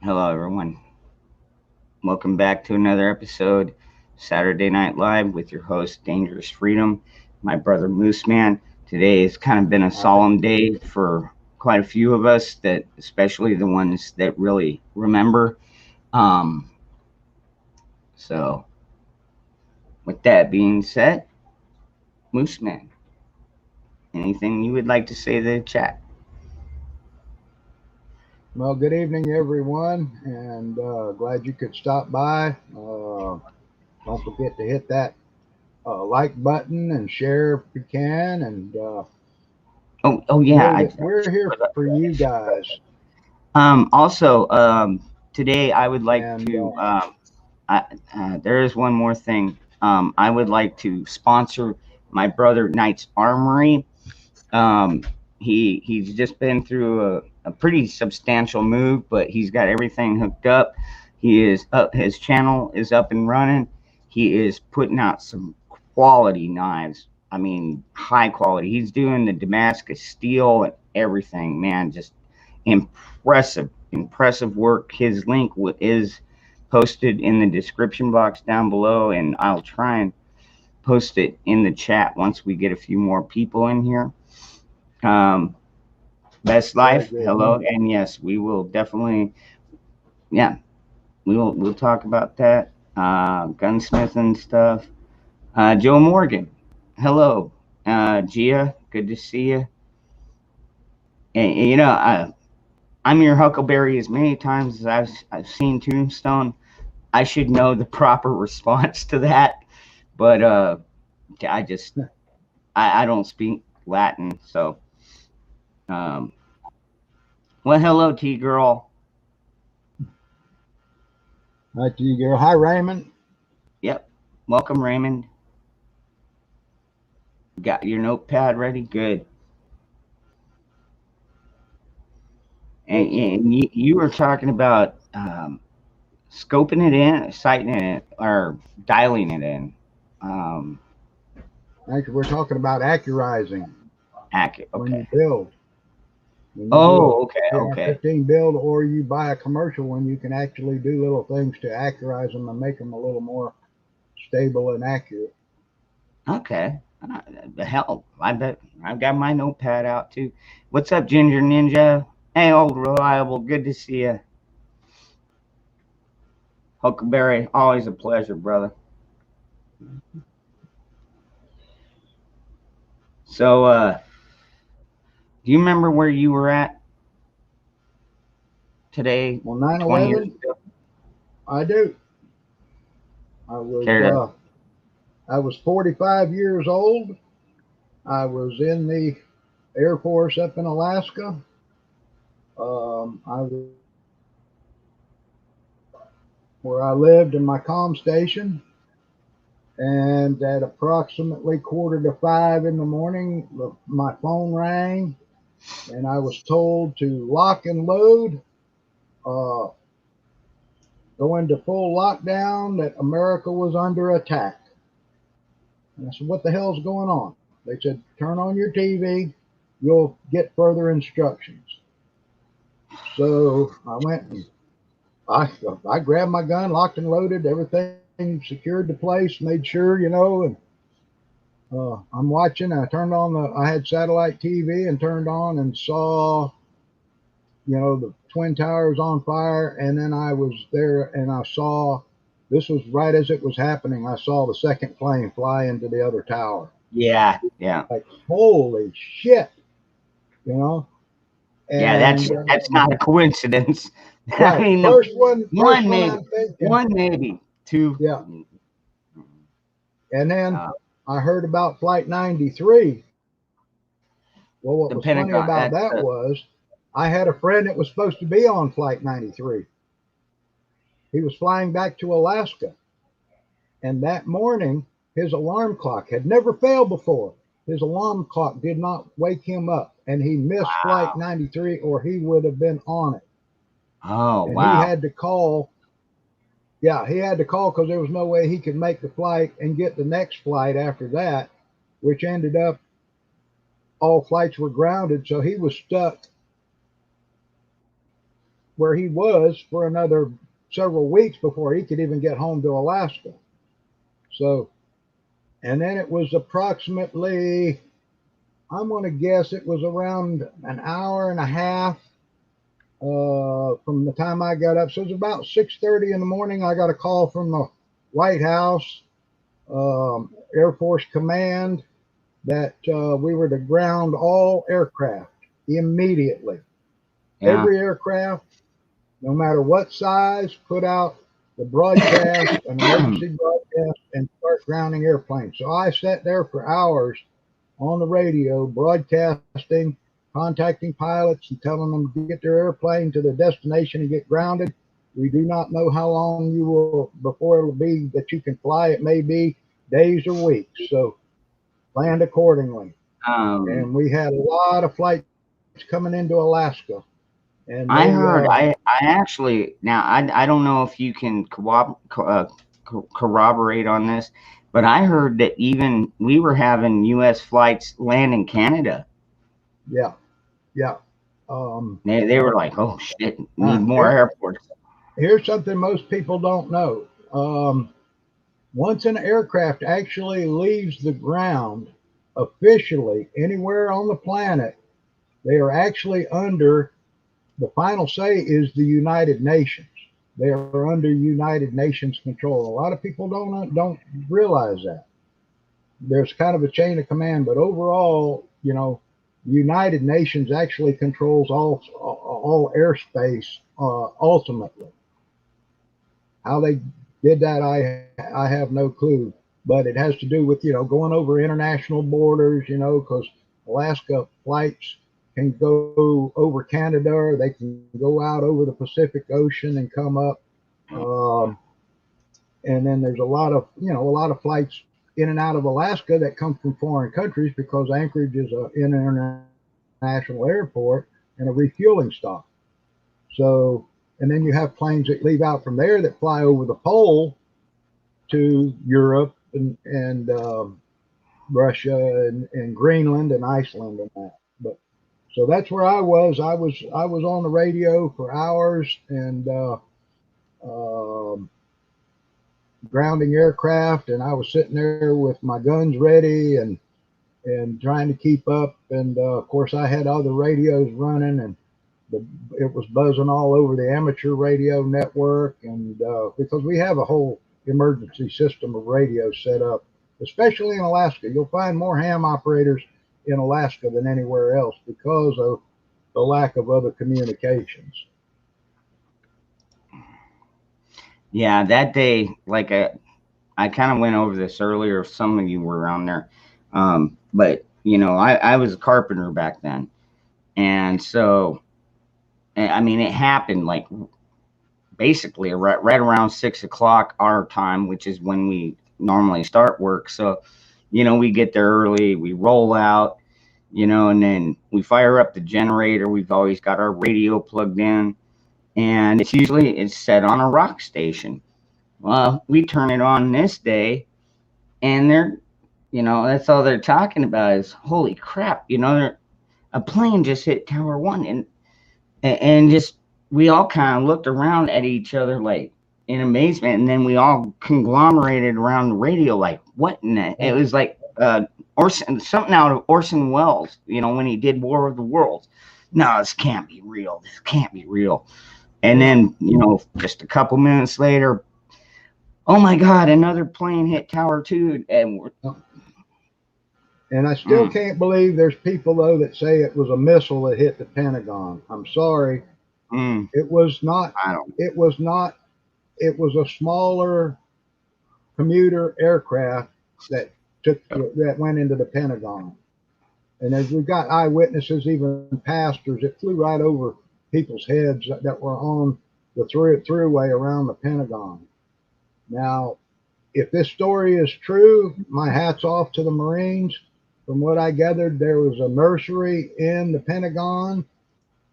Hello, everyone. Welcome back to another episode, Saturday Night Live, with your host, Dangerous Freedom, my brother Moose Man. Today has kind of been a All right. solemn day for quite a few of us, that especially the ones that really remember. Um, so, with that being said, Moose Man, anything you would like to say to the chat? Well, good evening, everyone, and glad you could stop by. Don't forget to hit that like button and share if you can, and Oh yeah, know I that we're just here forgot. for you guys. Also, today I would like And to I, there is one more thing. I would like to sponsor my brother Knight's Armory. Um, he's just been through a pretty substantial move, but he's got everything hooked up. He is up. His channel is up and running. He is putting out some quality knives. I mean, high quality. He's doing the Damascus steel and everything. Man, just impressive work. His link is posted in the description box down below, and I'll try and post it in the chat once we get a few more people in here. Um, Best very Life, good. hello, and yes, we will definitely, yeah, we'll talk about that. Gunsmith and stuff. Joe Morgan, hello. Gia, good to see you. And I'm your Huckleberry as many times as I've seen Tombstone. I should know the proper response to that, but I just I don't speak Latin, so um, well, hello, T girl. Hi to you, girl. Hi, Raymond. Yep, welcome, Raymond. Got your notepad ready? Good. And you were talking about scoping it in, sighting it, or dialing it in. Um, Actually, we're talking about accurizing Accurate. when you Okay. build. When you do a Oh, okay, okay. 15 build, or you buy a commercial one, you can actually do little things to accurize them and make them a little more stable and accurate. Okay. The hell, I bet I've got my notepad out too. What's up, Ginger Ninja? Hey, old reliable. Good to see you, Huckleberry. Always a pleasure, brother. So, do you remember where you were at today, Well, 9 20 years 11, ago? I do. I was Care to? uh, I was 45 years old. I was in the Air Force up in Alaska. I was where I lived in my comm station, and at approximately 4:45 in the morning, my phone rang, and I was told to lock and load, uh, go into full lockdown, that America was under attack. And I said, "What the hell's going on?" They said, "Turn on your TV, you'll get further instructions." So I went and I grabbed my gun, locked and loaded, everything secured the place, made sure, and I'm watching. I turned on I had satellite TV and turned on and saw, the Twin Towers on fire. And then I was there and I saw, this was right as it was happening, I saw the second plane fly into the other tower. Yeah, yeah, Like, holy shit, you know? yeah. And That's not a coincidence. I right, mean, first one one maybe, I'm thinking, one maybe, two. yeah. And then Uh, I heard about Flight 93. Well, what the was funny Pentagon. about That's that was I had a friend that was supposed to be on Flight 93. He was flying back to Alaska. And that morning, his alarm clock had never failed before. His alarm clock did not wake him up, and he missed Flight wow. 93 or he would have been on it. Oh, And he wow. had to call. Yeah, he had to call because there was no way he could make the flight and get the next flight after that, which ended up all flights were grounded. So he was stuck where he was for another several weeks before he could even get home to Alaska. So, and then it was approximately, I'm going to guess it was around an hour and a half from the time I got up. So it was about 6:30 in the morning. I got a call from the White House, Air Force Command, that we were to ground all aircraft immediately. Yeah. Every aircraft, no matter what size, put out the broadcast, an emergency broadcast, and start grounding airplanes. So I sat there for hours on the radio, broadcasting, contacting pilots and telling them to get their airplane to their destination and get grounded. We do not know how long you will before it'll be that you can fly. It may be days or weeks. So planned accordingly. Um, And we had a lot of flights coming into Alaska. And I they, heard. I actually now. I don't know if you can corroborate on this, but I heard that even we were having U.S. flights land in Canada. yeah, yeah. Um, They were like, "Oh shit, need uh, more here, airports." here's something most people don't know. Once an aircraft actually leaves the ground officially anywhere on the planet, they are actually under, the final say is the United Nations. They are under United Nations control. A lot of people don't realize that. There's kind of a chain of command, but overall, the United Nations actually controls all airspace ultimately. How they did that, I have no clue, but it has to do with going over international borders. Because Alaska flights can go over Canada, or they can go out over the Pacific Ocean and come up. Um, and then there's a lot of flights in and out of Alaska that come from foreign countries because Anchorage is an international airport and a refueling stop. So, and then you have planes that leave out from there that fly over the pole to Europe and Russia and Greenland and Iceland and that. But so that's where I was. I was on the radio for hours and um, grounding aircraft, and I was sitting there with my guns ready and trying to keep up. And of course, I had other radios running, and it was buzzing all over the amateur radio network. And because we have a whole emergency system of radios set up, especially in Alaska, you'll find more ham operators in Alaska than anywhere else because of the lack of other communications. Yeah, that day, like I kind of went over this earlier. Some of you were around there, but I was a carpenter back then, and so I mean, it happened like basically right around 6 o'clock our time, which is when we normally start work. So, we get there early, we roll out, and then we fire up the generator. We've always got our radio plugged in, and it's set on a rock station. Well, we turn it on this day, and that's all they're talking about is holy crap, a plane just hit Tower One, and just we all kind of looked around at each other like in amazement, and then we all conglomerated around the radio like what in the, it was like Orson, something out of Orson Welles, when he did War of the Worlds. No, this can't be real, this can't be real. And then just a couple minutes later, oh my god, another plane hit Tower 2, and And I still can't believe there's people though that say it was a missile that hit the Pentagon. I'm sorry. It was not. I don't. It was not. It was a smaller commuter aircraft that that went into the Pentagon. And as we've got eyewitnesses, even pastors, it flew right over people's heads that were on the throughway around the Pentagon. Now, if this story is true, my hat's off to the Marines. From what I gathered, there was a nursery in the Pentagon,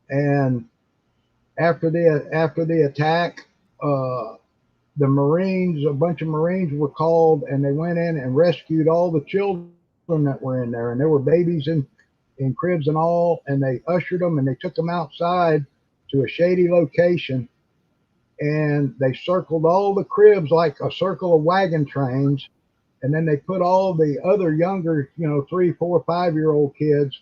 and after the attack, the Marines, a bunch of Marines were called, and they went in and rescued all the children that were in there, and there were babies in cribs and all, and they ushered them and they took them outside to a shady location, and they circled all the cribs like a circle of wagon trains, and then they put all the other younger, 3, 4, 5-year-old kids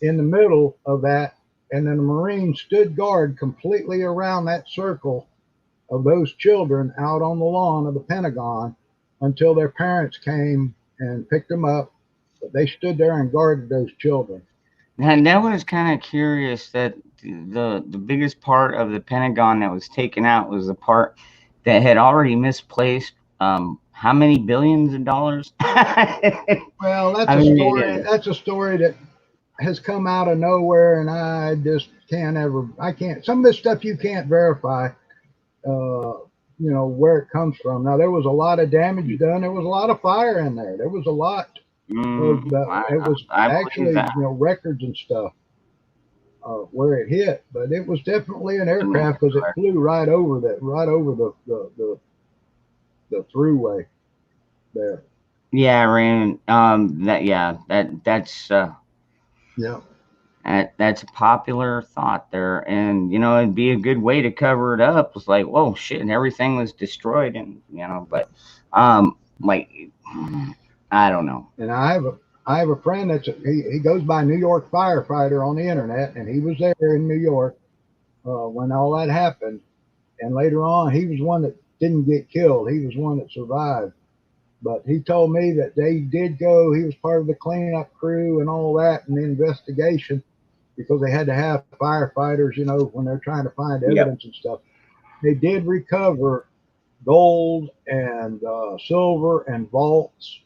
in the middle of that, and then the Marines stood guard completely around that circle of those children out on the lawn of the Pentagon until their parents came and picked them up. But they stood there and guarded those children. And that was kind of curious that the biggest part of the Pentagon that was taken out was the part that had already misplaced how many billions of dollars? Well, that's I a mean, story. That's a story that has come out of nowhere, and I just can't ever. I can't. Some of this stuff you can't verify. Where it comes from. Now there was a lot of damage done. There was a lot of fire in there. There was a lot of. It was I believe actually that. records and stuff where it hit, but it was definitely an aircraft because it flew right over the throughway there. Yeah, Rain. That's Yeah. That's a popular thought there, and it'd be a good way to cover it up. It's like, whoa, shit, and everything was destroyed, and but like, I don't know. And I have a friend he goes by New York Firefighter on the internet, and he was there in New York when all that happened. And later on, he was one that didn't get killed. He was one that survived. But he told me that they did go. He was part of the cleanup crew and all that, and the investigation, because they had to have firefighters, when they're trying to find evidence and stuff. They did recover gold and silver and vaults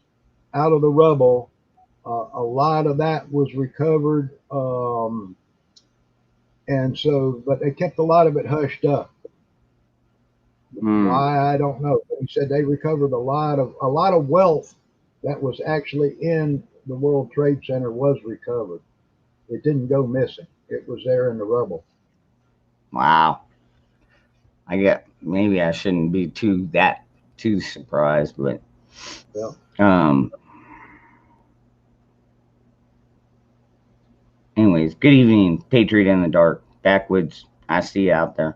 out of the rubble. A lot of that was recovered. And so, but they kept a lot of it hushed up. Why, I don't know. But he said they recovered a lot of wealth that was actually in the World Trade Center was recovered. It didn't go missing. It was there in the rubble. Wow. I get maybe I shouldn't be too surprised, but anyways, good evening, Patriot in the Dark, Backwoods. I see you out there.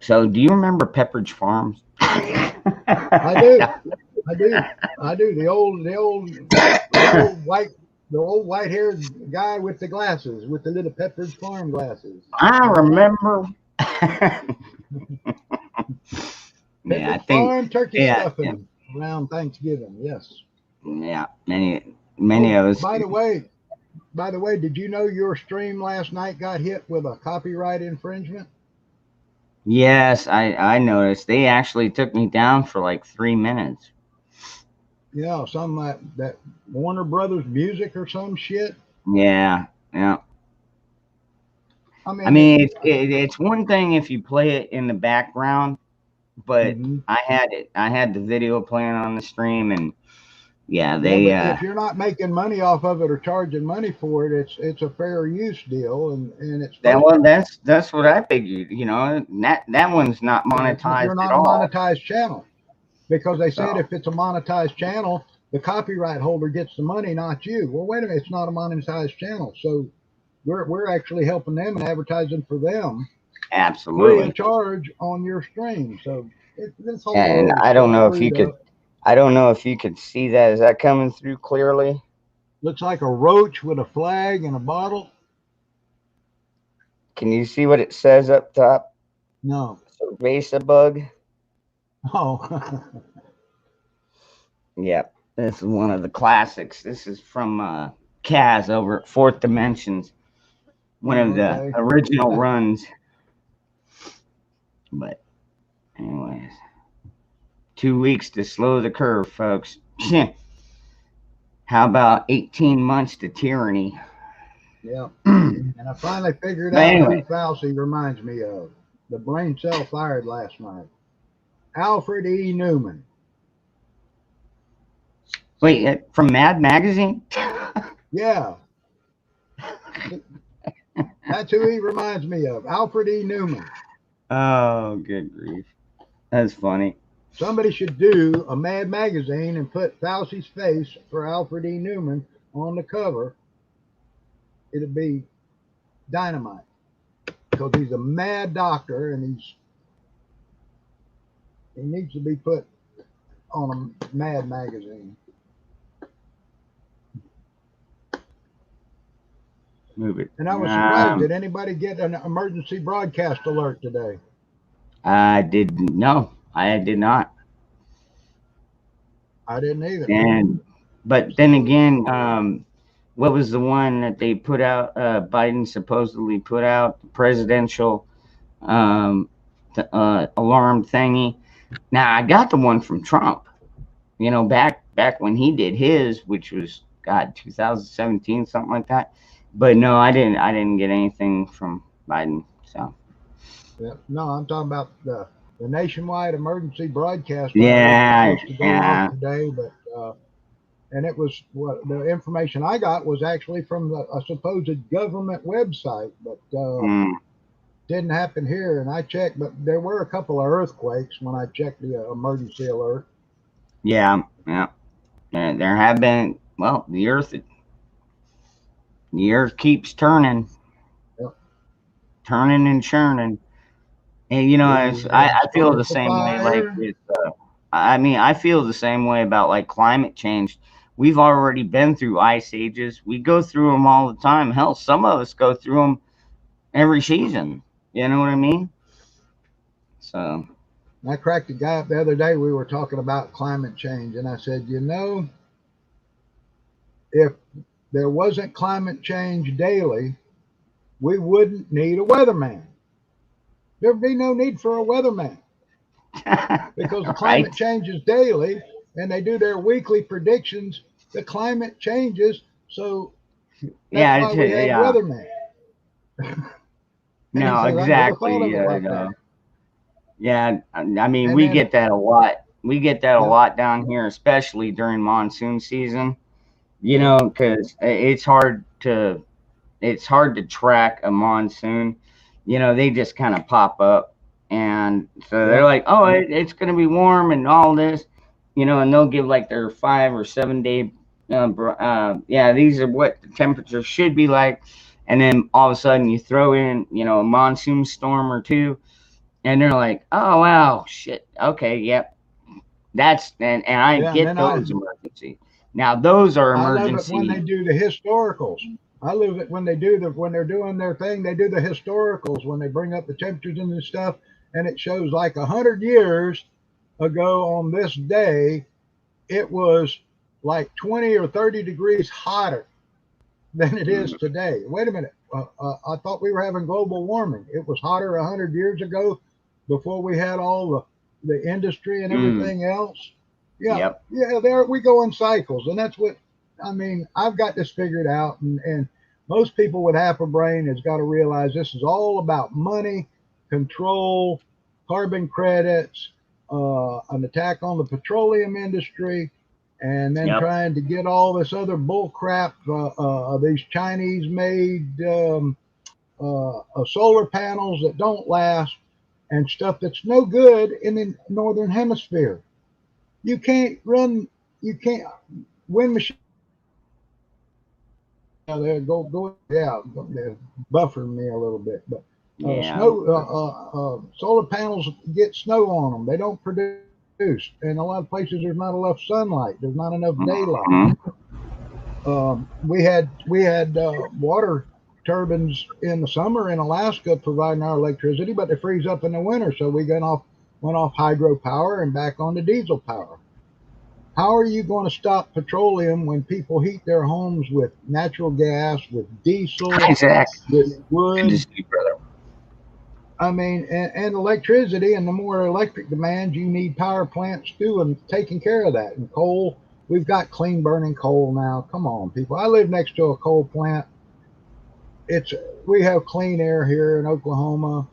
So do you remember Pepperidge Farms? I do. The old white-haired guy with the glasses, with the little Pepperidge Farm glasses. I remember. I think farm turkey stuffing around Thanksgiving. Yes. Yeah, many of us. By the way, did you know your stream last night got hit with a copyright infringement? Yes, I noticed. They actually took me down for like 3 minutes. Yeah, some that Warner Brothers music or some shit. Yeah. I mean, it's one thing if you play it in the background, but I had the video playing on the stream, and if you're not making money off of it or charging money for it, it's a fair use deal, and it's that's what I figured. That one's not monetized you're not at all. A monetized channel, because they said if it's a monetized channel, the copyright holder gets the money, not you. Well, wait a minute, it's not a monetized channel, so we're actually helping them and advertising for them. Absolutely. Free of charge on your stream. So this whole and I don't know if you could. I don't know if you could see that. Is that coming through clearly? Looks like a roach with a flag and a bottle. Can you see what it says up top? No. Cerveza bug. Oh. Yep. This is one of the classics. This is from Kaz over at Fourth Dimensions. One of the original runs. But anyways. 2 weeks to slow the curve, folks. How about 18 months to tyranny? Yeah. And I finally figured out who Fauci reminds me of. The brain cell fired last night. Alfred E. Newman. Wait, from Mad Magazine? Yeah. That's who he reminds me of. Alfred E. Newman. Oh, good grief. That's funny. Somebody should do a Mad Magazine and put Fauci's face for Alfred E. Newman on the cover, it'd be dynamite, because he's a mad doctor and he needs to be put on a Mad magazine. Move it. And I was surprised. Did anybody get an emergency broadcast alert today? I did no. I did not. I didn't either. But then again, what was the one that they put out? Biden supposedly put out, the presidential alarm thingy. Now I got the one from Trump. You know, back when he did his, which was 2017, something like that. But no, I didn't get anything from Biden. So Yeah, no, I'm talking about the nationwide emergency broadcast. Yeah, was supposed to go off today, but and it was what the information I got was actually from a supposed government website, but didn't happen here. And I checked, but there were a couple of earthquakes when I checked the emergency alert. Yeah. There have been. Well, the earth keeps turning, turning and churning. And you know, I feel the same way. Like with, I feel the same way about like climate change. We've already been through ice ages. We go through them all the time. Hell, some of us go through them every season. You know what I mean? So I cracked a guy up the other day. We were talking about climate change, and I said, you know, if there wasn't climate change daily, we wouldn't need a weatherman. There'd be no need for a weatherman, because the climate changes daily, and they do their weekly predictions. The climate changes, so that's why we have weathermen. No, exactly. Yeah, I mean, we get that a lot. We get that a lot down here, especially during monsoon season. You know, because it's hard to track a monsoon. You know, they just kind of pop up, and so they're like, oh, it's going to be warm and all this, you know, and they'll give like their 5 or 7 day, these are what the temperature should be like, and then all of a sudden you throw in, you know, a monsoon storm or two, and they're like, oh wow, shit, okay, yep, that's and I get those emergencies. Now those are emergencies. I love it when they do the historicals. I love it when they do when they're doing their thing. They do the historicals when they bring up the temperatures and the stuff, and it shows like 100 years ago on this day, it was like 20 or 30 degrees hotter than it is today. Wait a minute, I thought we were having global warming. It was hotter 100 years ago before we had all the industry and everything else. Yeah, there we go in cycles, and that's what I mean. I've got this figured out, and most people with half a brain has got to realize this is all about money, control, carbon credits, an attack on the petroleum industry, and then trying to get all this other bull crap, these Chinese-made solar panels that don't last, and stuff that's no good in the northern hemisphere. You can't wind machine. They're buffering me a little bit, but solar panels get snow on them. They don't produce, and a lot of places there's not enough sunlight. There's not enough daylight. We had water turbines in the summer in Alaska providing our electricity, but they freeze up in the winter, so we went off hydropower and back onto diesel power. How are you going to stop petroleum when people heat their homes with natural gas, with diesel, with wood? I mean, and electricity, and the more electric demand, you need power plants doing taking care of that. And coal, we've got clean burning coal now. Come on, people. I live next to a coal plant. We have clean air here in Oklahoma.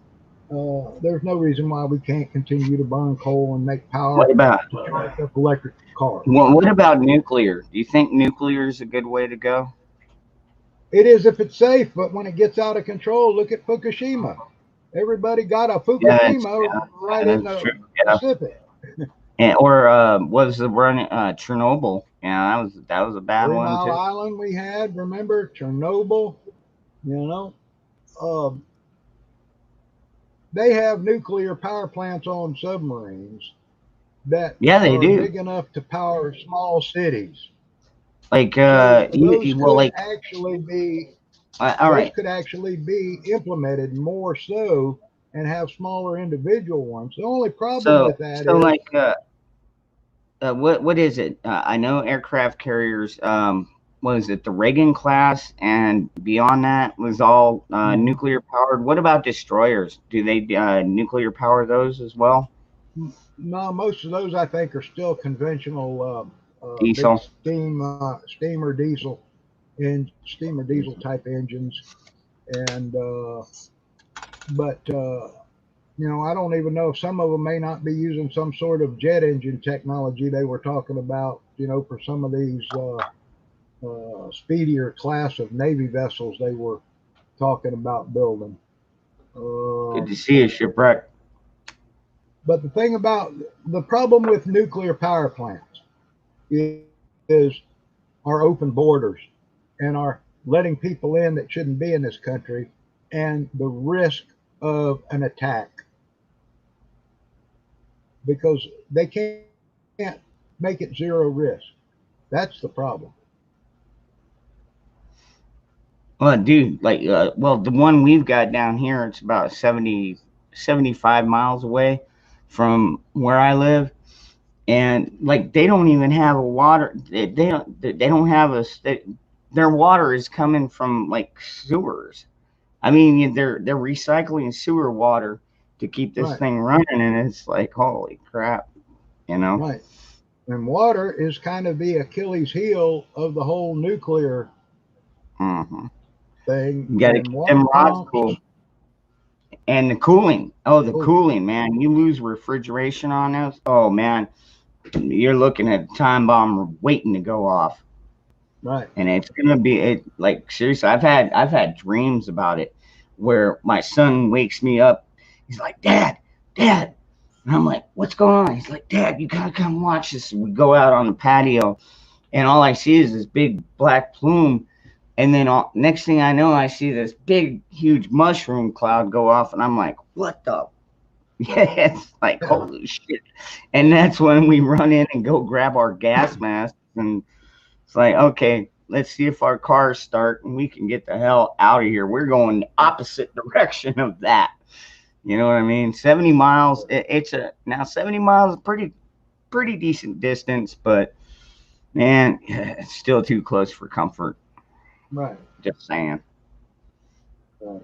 There's no reason why we can't continue to burn coal and make power to charge up electric cars. What about nuclear? Do you think nuclear is a good way to go? It is if it's safe, but when it gets out of control, look at Fukushima. Everybody got a Fukushima right in the Pacific. And, or was the run Chernobyl? Yeah, that was a bad Three one Mile too. Island we had, remember? Chernobyl, you know. Um, they have nuclear power plants on submarines that Yeah, they are do. big enough to power small cities. Like So well, like all those right. could actually be implemented more so and have smaller individual ones. The only problem So with that so is like what is it? I know aircraft carriers. What is it? The Reagan class and beyond that was all mhm, nuclear powered. What about destroyers? Do they nuclear power those as well? no, most of those I think are still conventional big Diesel. steam or diesel in steam or diesel type engines. And but I don't even know if some of them may not be using some sort of jet engine technology they were talking about. For some of these speedier class of Navy vessels they were talking about building. Good Um, to see you, shipwreck. but the problem with nuclear power plants is our open borders and our letting people in that shouldn't be in this country and the risk of an attack because they can't make it zero risk. That's the problem. Well, dude, like, well, the one we've got down here, it's about 75 miles away from where I live, and like they don't even have a water. They don't have their water is coming from like sewers. I mean, they're recycling sewer water to keep this Right, thing running, and it's like holy crap, you know. right. And water is kind of the Achilles heel of the whole nuclear Hmm. thing. You got to And keep water them rods pumps. cool. And the cooling. Oh, the Oh, cooling, man. You lose refrigeration on those. Oh, man. You're looking at a time bomb waiting to go off. right. And it's gonna be it like seriously, I've had dreams about it where my son wakes me up. He's like, Dad, Dad. And I'm like, what's going on? He's like, Dad, you gotta come watch this. And we go out on the patio and all I see is this big black plume. And then next thing I know, I see this big, huge mushroom cloud go off, and I'm like, "What the?" Yeah, it's like Yeah, holy shit. And that's when we run in and go grab our gas masks, and it's like, okay, let's see if our cars start, and we can get the hell out of here. We're going the opposite direction of that. You know what I mean? 70 miles. It's a now 70 miles is pretty decent distance, but man, it's still too close for comfort. right, Just saying. right.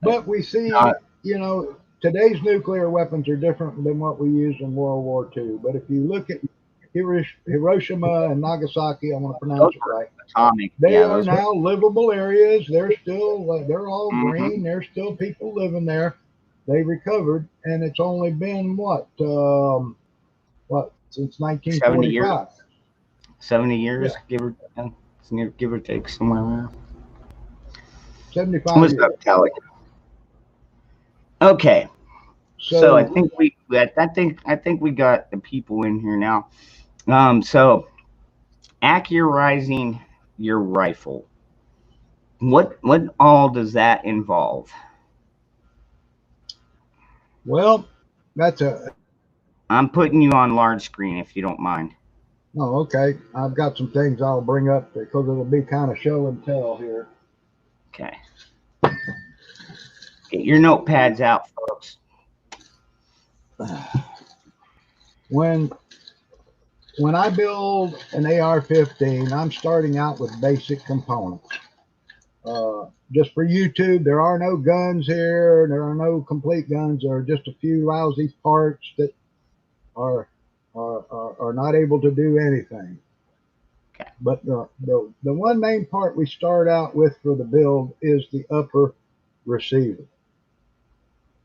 But But we uh, see, today's nuclear weapons are different than what we used in World War II. But if you look at Hiroshima and Nagasaki, I want to those pronounce it were right. atomic. They Yeah, are those were. now livable areas. They're all Hmm. green. There's still people living there. They recovered, and it's only been what since 70 years. 1945. 70 Yeah, years, give or take somewhere around. 75 What's years. up, Kelly? Okay, so I So, think I think we got the people in here now. So accurizing your rifle. What all does that involve? well, that's a I'm putting you on large screen if you don't mind. oh, okay. I've got some things I'll bring up because it'll be kind of show and tell here. Okay, get your notepads out, folks. When when I build an AR-15, I'm starting out with basic components. Just for YouTube, there are no guns here. There are no complete guns. There are just a few lousy parts that are are not able to do anything. Okay. But the one main part we start out with for the build is the upper receiver.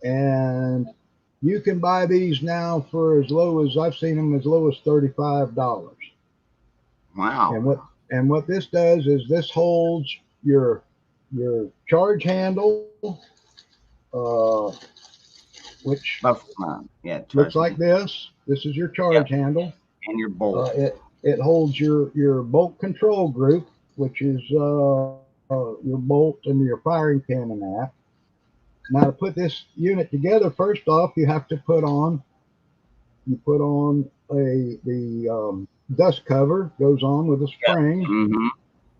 And you can buy these now for as low as I've seen them as low as $35. Wow. And what this does is this holds your charge handle, uh, which Buff, yeah, looks charge like me. this. This is your charge handle. And your bolt. It holds your bolt control group, which is your bolt and your firing pin and that. Now to put this unit together, first off, you have to put on the dust cover goes on with a spring. Mm-hmm.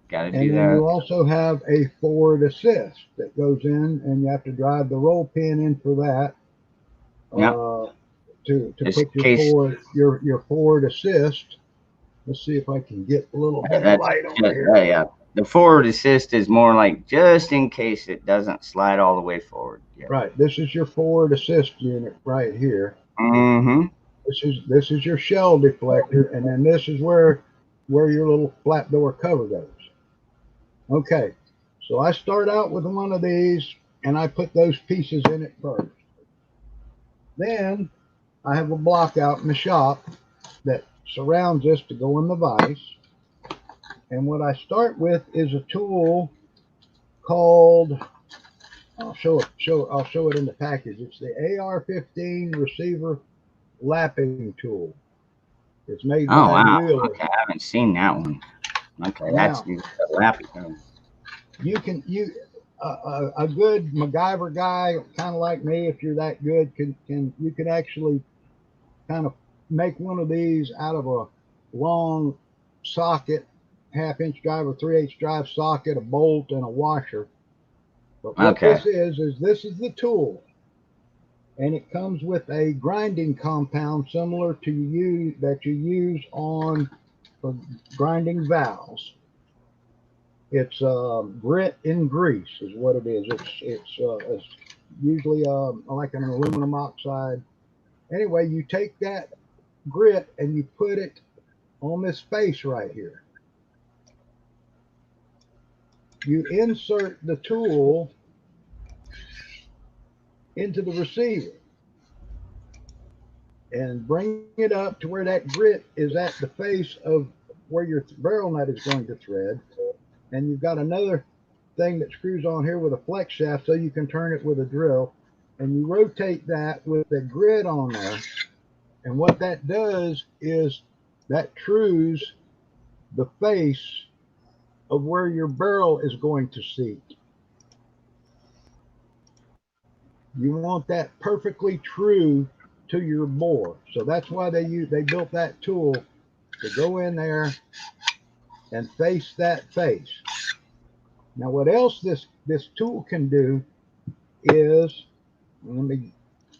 Got to do And then that. you also have a forward assist that goes in, and you have to drive the roll pin in for that. To put your forward assist. Let's see if I can get a little bit of light over here. Yeah. The forward assist is more like just in case it doesn't slide all the way forward. Yeah. Right. This is your forward assist unit right here. Mm-hmm. This is your shell deflector, and then this is where your little flap door cover goes. Okay. So I start out with one of these, and I put those pieces in it first. Then I have a block out in the shop that surrounds this to go in the vise. And what I start with is a tool called, I'll show it in the package. It's the AR-15 receiver lapping tool. It's made by Wheeler. Okay, I haven't seen that one. Okay, now, that's the lapping. A good MacGyver guy, kind of like me, if you're that good, you can actually kind of make one of these out of a long socket, half-inch drive or 3/8 drive socket, a bolt, and a washer. But what this is the tool, and it comes with a grinding compound similar to that you use on for grinding valves. It's grit and grease is what it is. It's usually like an aluminum oxide. Anyway, you take that grit and you put it on this face right here. You insert the tool into the receiver and bring it up to where that grit is at the face of where your barrel nut is going to thread. And you've got another thing that screws on here with a flex shaft so you can turn it with a drill. And you rotate that with the grit on there. And what that does is that trues the face of where your barrel is going to seat. You want that perfectly true to your bore. So that's why they built that tool to go in there and face that face. Now what else this tool can do is, let me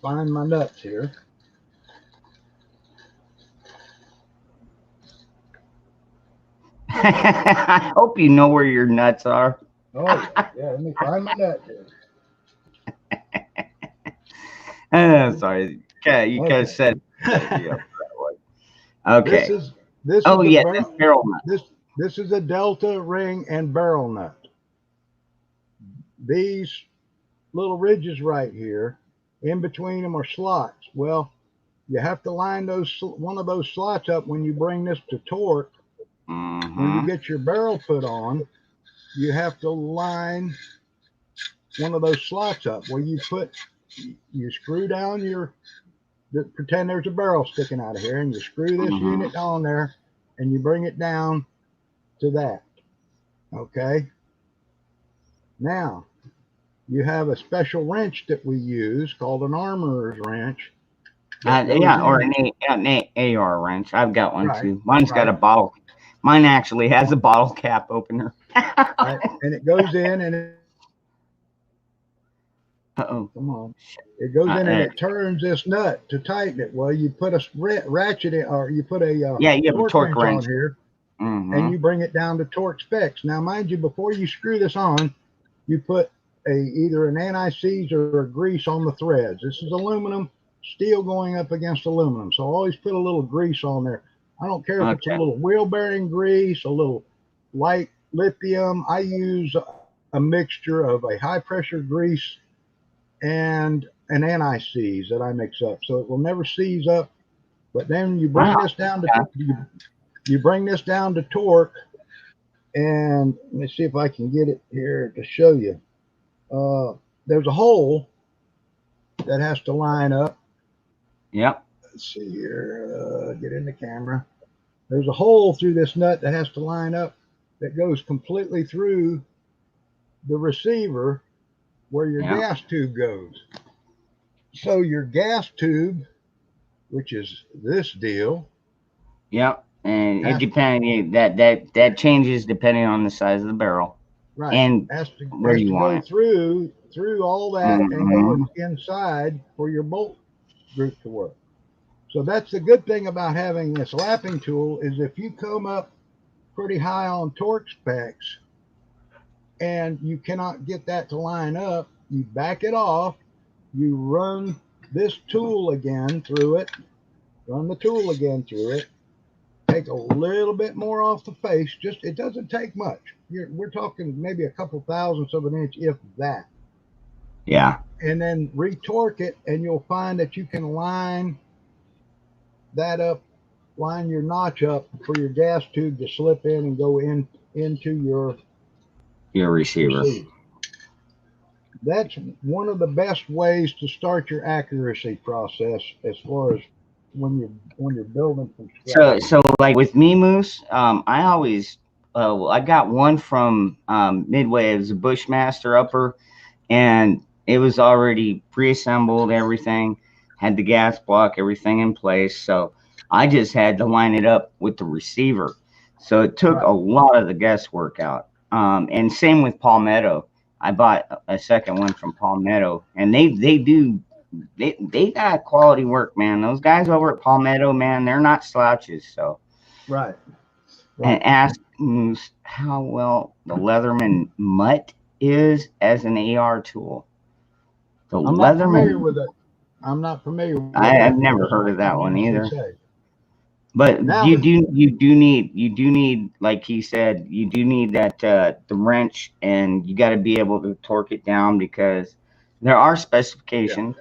find my nuts here. I hope you know where your nuts are. Oh yeah, let me find my nuts here. Sorry. Okay, you guys said. Okay. This is barrel nut. This is a delta ring and barrel nut. These little ridges right here, in between them are slots. Well, you have to line one of those slots up when you bring this to torque. Mm-hmm. When you get your barrel put on, you have to line one of those slots up where you screw down pretend there's a barrel sticking out of here, and you screw this unit on there and you bring it down to that. Okay. Now you have a special wrench that we use called an armorer's wrench. Or an AR wrench. I've got one too. Mine's got a bottle. Mine actually has a bottle cap opener. Right. And it goes in and come on. It goes in and it turns this nut to tighten it. Well, you put a ratchet in, or you put a torque wrench on here, and you bring it down to torque specs. Now, mind you, before you screw this on, you put either an anti-seize or a grease on the threads. This is aluminum, steel going up against aluminum. So always put a little grease on there. I don't care if it's a little wheel bearing grease, a little light lithium. I use a mixture of a high pressure grease and an anti-seize that I mix up, so it will never seize up. But then you bring this down to torque, and let me see if I can get it here to show you. There's a hole that has to line up. Yep. let's see here, get in the camera. There's a hole through this nut that has to line up that goes completely through the receiver where your Yeah. gas tube goes. So your gas tube, which is this deal, Yep. And it has depends that changes depending on the size of the barrel right and has to where has you to go want it. through all that and go Hmm. inside for your bolt group to work. So that's the good thing about having this lapping tool is if you come up pretty high on torque specs and you cannot get that to line up, you back it off, you run this tool again through it, run the tool again through it, take a little bit more off the face. Just it doesn't take much. We're talking maybe a couple thousandths of an inch, if that. Yeah. And then retorque it, and you'll find that you can line that up, line your notch up for your gas tube to slip in and go into your Your receiver. receiver. That's one of the best ways to start your accuracy process as far as when you're building from scratch. So like with me, Moose, I always, I got one from Midway. It was a Bushmaster upper, and it was already pre-assembled. Everything had the gas block, everything in place. So I just had to line it up with the receiver. So it took Right. a lot of the guesswork out. And same with Palmetto. I bought a second one from Palmetto, and they got quality work, man. Those guys over at Palmetto, man, they're not slouches. So, Right. and Right. ask Moose how well the Leatherman Mutt is as an AR tool. The I'm not familiar Leatherman, with it. I'm not familiar with I've that one, never so heard I of that can't one honestly either. say. But Now the you do need, like he said, you do need that the wrench, and you got to be able to torque it down because there are yeah specifications.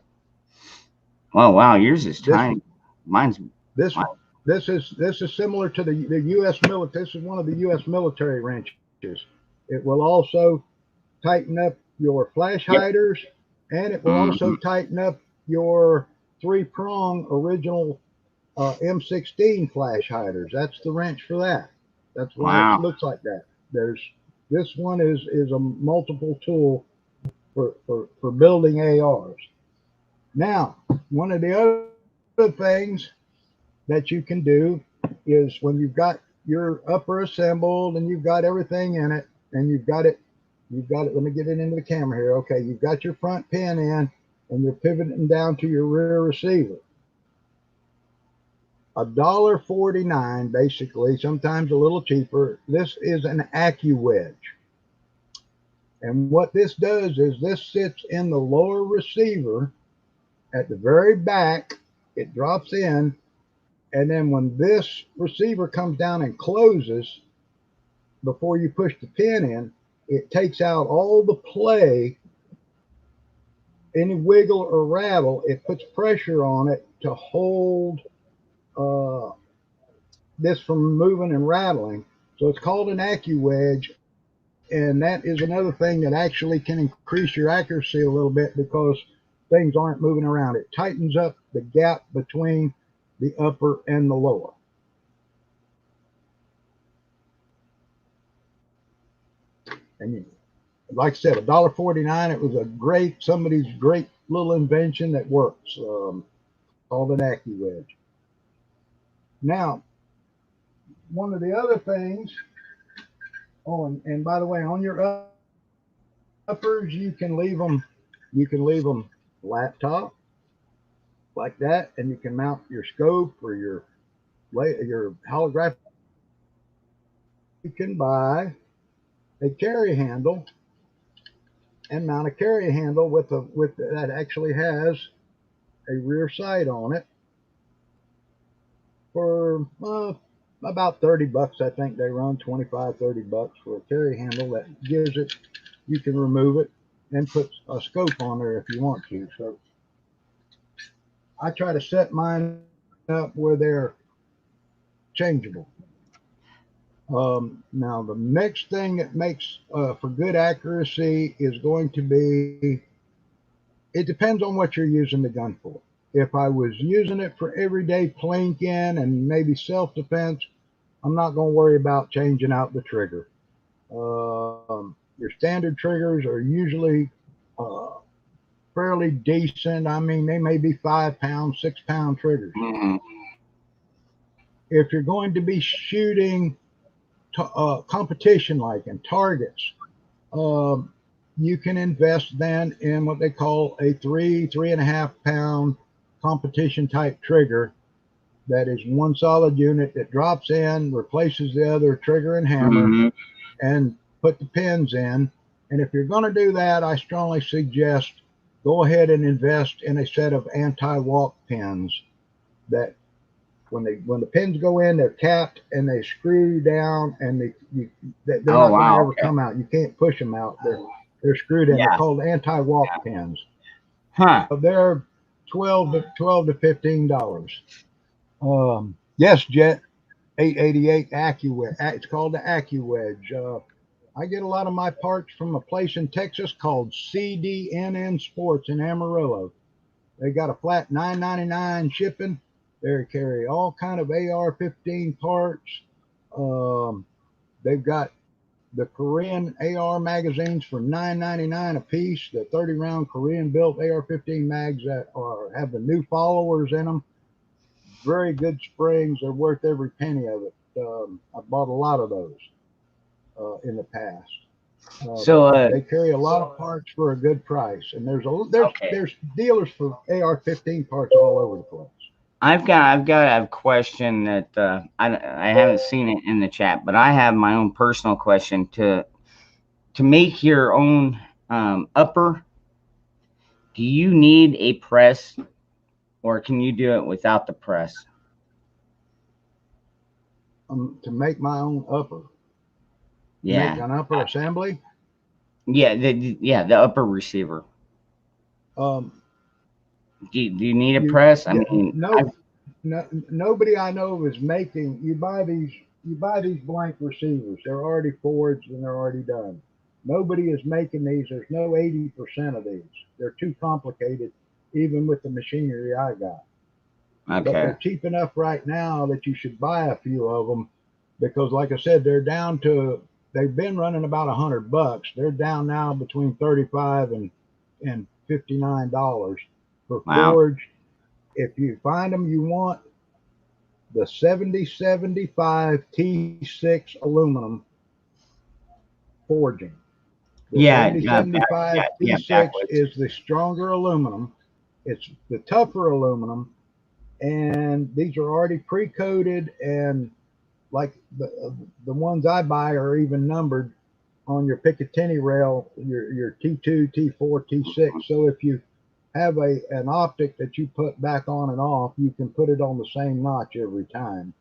Oh wow, yours is this tiny. Mine's this mine, this is similar to the U.S. military. This is one of the U.S. military wrenches. It will also tighten up your flash yep. hiders, and it will also Hmm. tighten up your three-prong original M16 flash hiders. That's the wrench for that. That's why it Wow. looks like that. There's this one is a multiple tool for building ARs. Now, one of the other things that you can do is when you've got your upper assembled and you've got everything in it and you've got it. Let me get it into the camera here. Okay, you've got your front pin in and you're pivoting down to your rear receiver. $1.49 basically, sometimes a little cheaper. This is an Accuwedge. And what this does is this sits in the lower receiver at the very back. It drops in, and then when this receiver comes down and closes before you push the pin in, it takes out all the play, any wiggle or rattle. It puts pressure on it to hold uh, this from moving and rattling. So it's called an Accuwedge, and that is another thing that actually can increase your accuracy a little bit because things aren't moving around. It tightens up the gap between the upper and the lower. And like I said, $1.49. It was a great somebody's great little invention that works. Called an Accuwedge. Now, one of the other things. Oh, and by the way, on your uppers, you can leave them laptop like that, and you can mount your scope or your holographic. You can buy a carry handle and mount a carry handle with that actually has a rear sight on it for about $30. I think they run 25, $30 for a carry handle that gives it. You can remove it and put a scope on there if you want to. So I try to set mine up where they're changeable. Now, the next thing that makes for good accuracy is going to be it depends on what you're using the gun for. if I was using it for everyday plinking and maybe self-defense, I'm not going to worry about changing out the trigger. Your standard triggers are usually uh, fairly decent. I mean, they may be 5 pound, 6 pound triggers. Mm-hmm. If you're going to be shooting competition like and targets, um, you can invest then in what they call a 3.5 pound competition type trigger. That is one solid unit that drops in, replaces the other trigger and hammer, Mm-hmm. and put the pins in. And if you're going to do that, I strongly suggest go ahead and invest in a set of anti-walk pins that when the pins go in, they're capped and they screw down, and they're Oh, not going to wow. ever Okay. come out. You can't push them out. They're screwed in. They're Yeah. called anti-walk Yeah. pins. Huh. They're twelve to $15. Yes, Jet 888 AccuWedge. It's called the AccuWedge. I get a lot of my parts from a place in Texas called CDNN Sports in Amarillo. They got a flat $9.99 shipping. They carry all kind of AR-15 parts. Um, they've got the Korean AR magazines for $9.99 a piece. The 30-round Korean-built AR-15 mags that have the new followers in them. Very good springs. They're worth every penny of it. I bought a lot of those in the past. So, They carry a lot of parts for a good price, and okay. there's dealers for AR-15 parts all over the place. I've got a question that I haven't seen it in the chat, but I have my own personal question to make your own upper. Do you need a press, or can you do it without the press? To make my own upper, make Yeah. an upper assembly. The upper receiver. Um, Do you need a you press? I yeah, mean, no, no, nobody I know is making. You buy these blank receivers. They're already forged and they're already done. Nobody is making these. There's no 80% of these. They're too complicated, even with the machinery I got. But okay. they're cheap enough right now that you should buy a few of them because, like I said, they're down to. They've been running about $100. They're down now between 35 and $59 for Wow. forged. If you find them, you want the 7075 T6 aluminum forging. The Yeah. Yeah. 7075 Yeah. T6 Backwards. is the stronger aluminum. It's the tougher aluminum, and these are already pre-coated, and like the ones I buy are even numbered on your Picatinny rail, your T2, T4, T6. So if you have an optic that you put back on and off, you can put it on the same notch every time.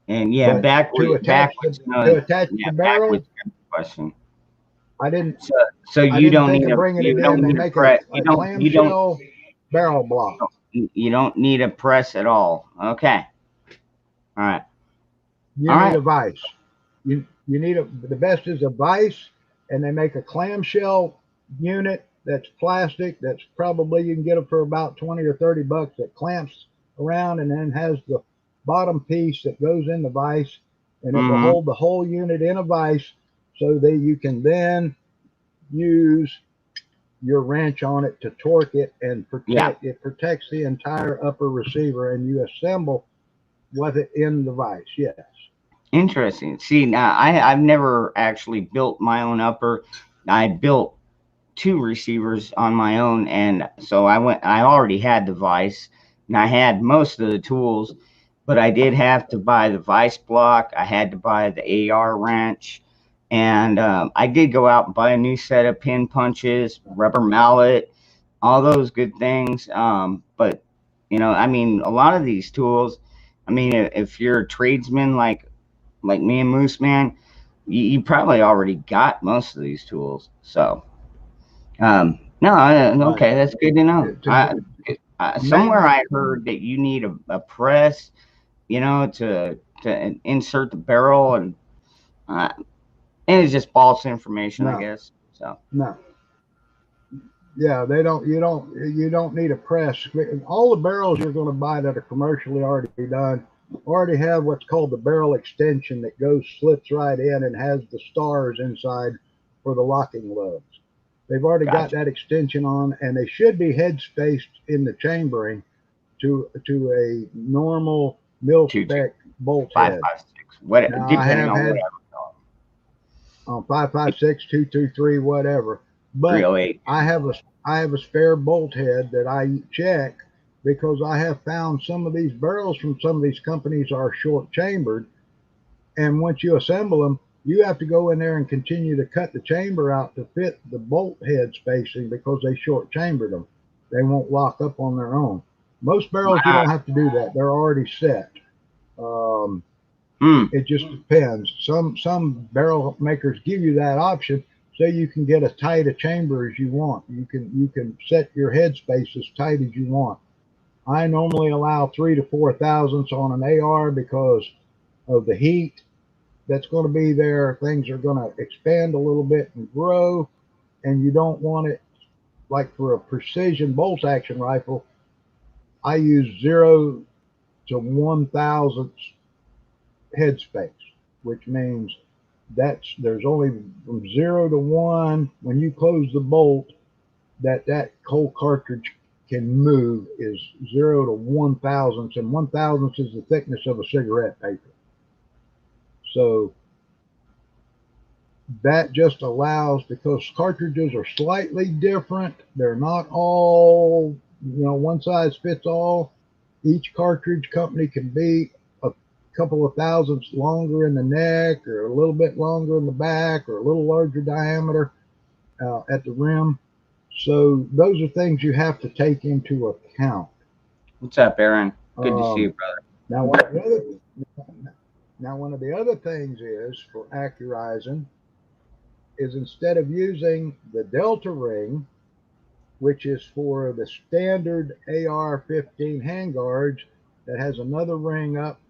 And yeah, But to backwards. attach the Backwards. No. to attach Yeah. the Backwards barrel, question. I didn't So so I you didn't don't think need of a bringing you it don't in. They need a make press. a clamshell barrel block. You don't need a press at all. Okay. All right. You All need right. a vise. You need the best is a vise, and they make a clamshell unit that's plastic. That's probably you can get it for about 20 or $30 that clamps around and then has the bottom piece that goes in the vise, and it will Mm-hmm. hold the whole unit in a vise so that you can then use your wrench on it to torque it and Yeah. protect it. Protects the entire upper receiver, and you assemble with it in the vise. Yes. Interesting. See, now I've never actually built my own upper. I built two receivers on my own, and so I already had the vise, and I had most of the tools, but I did have to buy the vise block. I had to buy the AR wrench, and I did go out and buy a new set of pin punches, rubber mallet, all those good things. But I mean, a lot of these tools. I mean, if you're a tradesman like me and Moose Man, you probably already got most of these tools. So, no, Right. okay, that's good to know. To make Somewhere I heard that you need a press, to insert the barrel, uh, and it's just false information, I no, guess. So, no. Yeah, they don't. You don't need a press. All the barrels you're going to buy that are commercially already done already have what's called the barrel extension that goes slips right in and has the stars inside for the locking lugs. They've already got Gotcha. that extension on, and they should be head spaced in the chambering to a normal mil Two two spec bolt five head. five six. What Now I depending have on had whatever. 556, 223, whatever. Three But oh eight. I have a spare bolt head that I check because I have found some of these barrels from some of these companies are short chambered, and once you assemble them, you have to go in there and continue to cut the chamber out to fit the bolt head spacing because they short chambered them. They won't lock up on their own. Most barrels you Wow. don't have to do that; they're already set. Um, Hmm. it just depends. Some barrel makers give you that option so you can get as tight a chamber as you want. You can set your head space as tight as you want. I normally allow 3 to 4 thousandths on an AR because of the heat that's going to be there. Things are going to expand a little bit and grow, and you don't want it like for a precision bolt action rifle. I use 0 to 1 thousandth headspace, which means there's only from 0 to 1 when you close the bolt that whole cartridge can move is 0 to 1 thousandths, and 1 thousandths is the thickness of a cigarette paper. So that just allows, because cartridges are slightly different, they're not all one size fits all. Each cartridge company can be a couple of thousandths longer in the neck, or a little bit longer in the back, or a little larger diameter at the rim. So those are things you have to take into account. What's up, Aaron? Good to see you, Um, brother. now, one of the other one of the other things is for accurizing is instead of using the delta ring, which is for the standard AR-15 handguards that has another ring up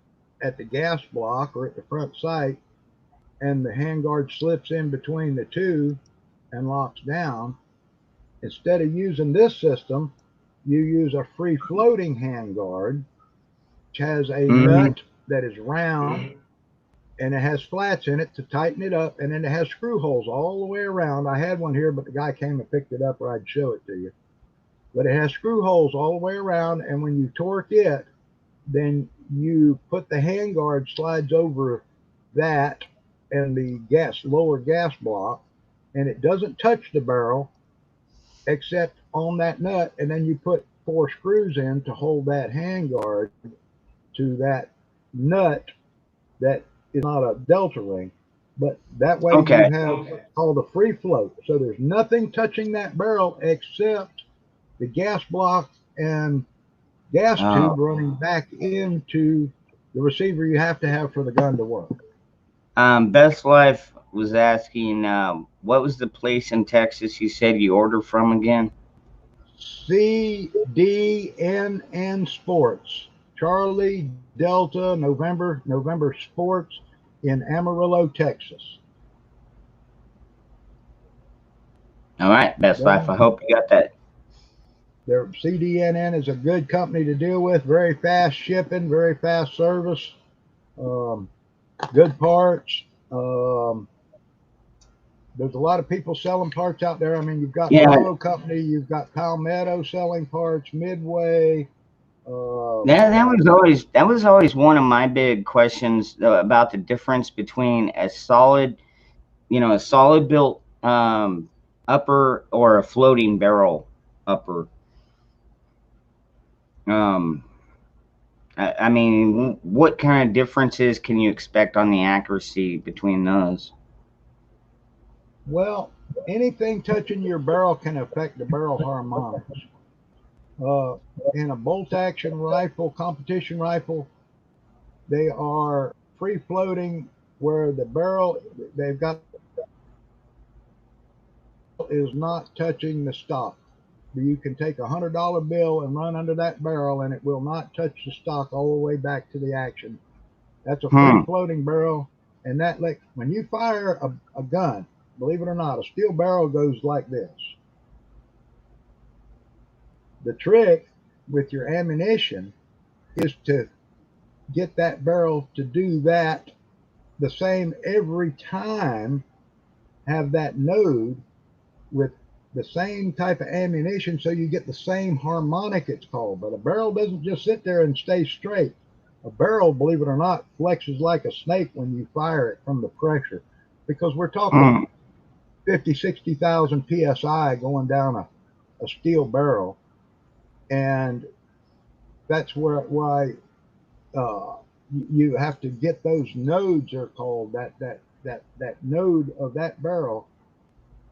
at the gas block or at the front sight, and the handguard slips in between the two and locks down. Instead of using this system, you use a free floating handguard, which has a Hmm. nut that is round and it has flats in it to tighten it up, and then it has screw holes all the way around. I had one here, but the guy came and picked it up, or I'd show it to you. But it has screw holes all the way around, and when you torque it, then you put the handguard slides over that and the lower gas block, and it doesn't touch the barrel except on that nut, and then you put 4 screws in to hold that handguard to that nut that is not a delta ring. But that way you Okay. have what's called a free float. So there's nothing touching that barrel except the gas block and gas Oh. tube running back into the receiver you have to have for the gun to work. Best Life was asking, what was the place in Texas you said you ordered from again? CDNN Sports. Charlie Delta November Sports in Amarillo, Texas. All right, Best Life. I They, hope you got that. their CDNN is a good company to deal with. Very fast shipping, very fast service, um, good parts. There's a lot of people selling parts out there. I mean, you've got Yeah, Polo Company, you've got Palmetto selling parts, Midway. Um, that was always one of my big questions about the difference between a solid built upper or a floating barrel upper. Um, I mean, what kind of differences can you expect on the accuracy between those? well, anything touching your barrel can affect the barrel harmonics. Uh, in a bolt action rifle, competition rifle, they are free floating where the barrel, they've got is not touching the stock. You can take $100 bill and run under that barrel, and it will not touch the stock all the way back to the action. That's a free Hmm. floating barrel, and that when you fire a gun, believe it or not, a steel barrel goes like this. The trick with your ammunition is to get that barrel to do that the same every time, have that node with the same type of ammunition so you get the same harmonic, it's called. But a barrel doesn't just sit there and stay straight. A barrel, believe it or not, flexes like a snake when you fire it from the pressure, because we're talking Mm. 50, 60,000 psi going down a steel barrel. And that's why uh, you have to get those nodes, are called, that node of that barrel.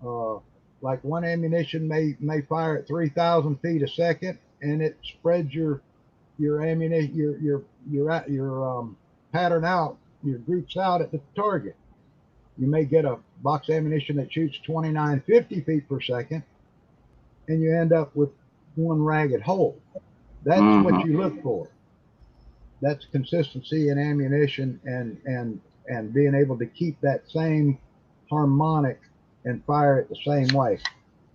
Uh, like one ammunition may fire at 3,000 feet a second, and it spreads your ammunition, your pattern out, your groups out at the target. You may get a box ammunition that shoots 2950 feet per second, and you end up with one ragged hole. That's what Hmm. you look for. That's consistency in ammunition, and being able to keep that same harmonic and fire it the same way.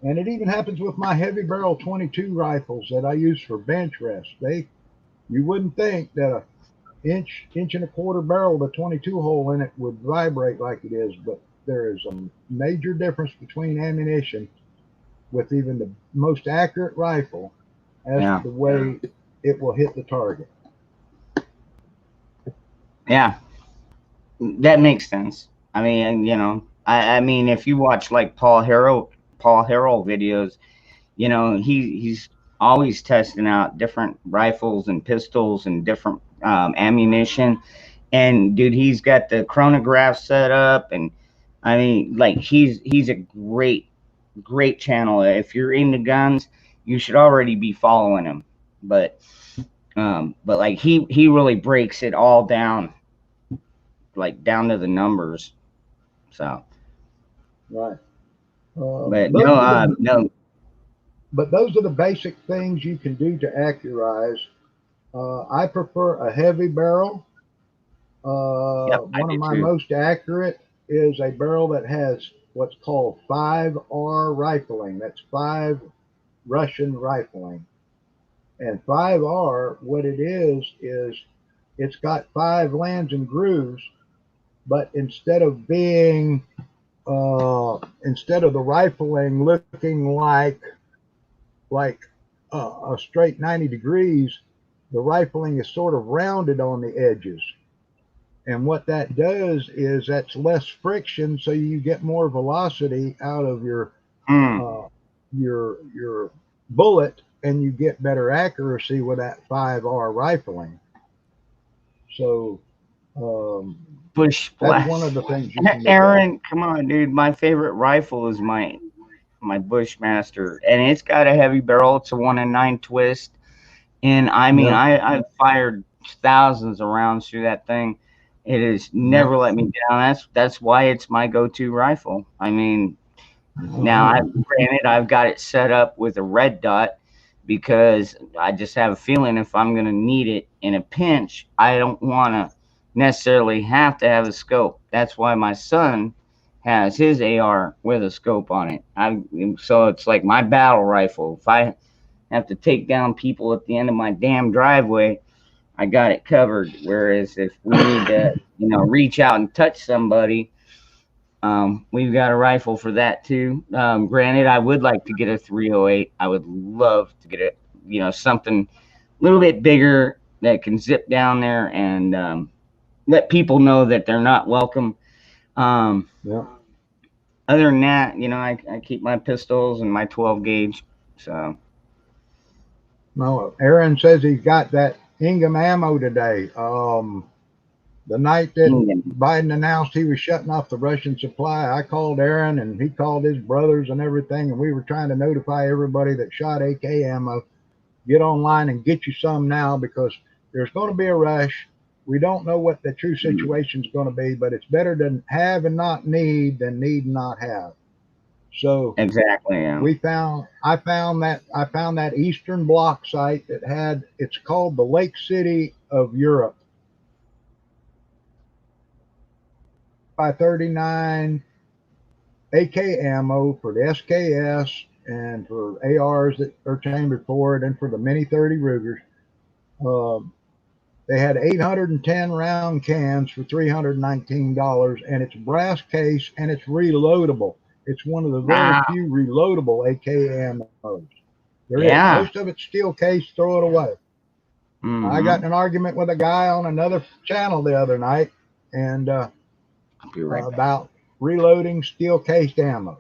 And it even happens with my heavy barrel 22 rifles that I use for bench rest. You wouldn't think that a inch and a quarter barrel with a 22 hole in it would vibrate like it is, but there is a major difference between ammunition with even the most accurate rifle as to Yeah. the way it will hit the target. Yeah. That makes sense. I mean, I mean, if you watch like Paul Harrell videos, he's always testing out different rifles and pistols and different ammunition. And dude, he's got the chronograph set up, and I mean, like he's a great channel. If you're into guns, you should already be following him. But like he really breaks it all down, like down to the numbers. So, Right. but no, Those are the no, but those are the basic things you can do to accurize. I prefer a heavy barrel. yep, I One of do my too. most accurate is a barrel that has what's called 5R rifling. That's five Russian rifling. And 5R, what it is it's got five lands and grooves, but instead of the rifling looking like a straight 90 degrees, the rifling is sort of rounded on the edges. And what that does is that's less friction, so you get more velocity out of Mm. uh, your bullet, and you get better accuracy with that 5R rifling. So um, Bush that's one of blast. the things you can look at. Aaron, come on, dude. My favorite rifle is my Bushmaster, and it's got a heavy barrel. It's a 1 in 9 twist, and I mean, Yeah, I've fired thousands of rounds through that thing. It has yeah. never let me down. That's why it's my go-to rifle. I mean, now, Uh-huh. granted, I've got it set up with a red dot because I just have a feeling if I'm going to need it in a pinch, I don't want to necessarily have to have a scope. That's why my son has his AR with a scope on it. So it's like my battle rifle. If I have to take down people at the end of my damn driveway, I got it covered. Whereas if we need to, reach out and touch somebody, we've got a rifle for that too. Granted, I would like to get a 308. I would love to get something a little bit bigger that can zip down there and let people know that they're not welcome. Um, Yeah. Other than that, I keep my pistols and my 12 gauge. So, No, Aaron says he's got that Ingham ammo today. The night that Biden announced he was shutting off the Russian supply, I called Aaron, and he called his brothers and everything, and we were trying to notify everybody that shot AK ammo, get online and get you some now, because there's going to be a rush. We don't know what the true situation is going to be, but it's better to have and not need than need and not have. So exactly. Yeah. I found that Eastern Bloc site that had, it's called the Lake City of Europe, by 39 AK ammo for the SKS and for ARs that are chambered for it, and for the Mini 30 Rugers. They had 810 round cans for $319, and it's brass case and it's reloadable. It's one of the very Wow. few reloadable AK ammos. There is. Yeah. Most of it's steel case, throw it away. I got in an argument with a guy on another channel the other night, and I'll be right back. about reloading steel cased ammo.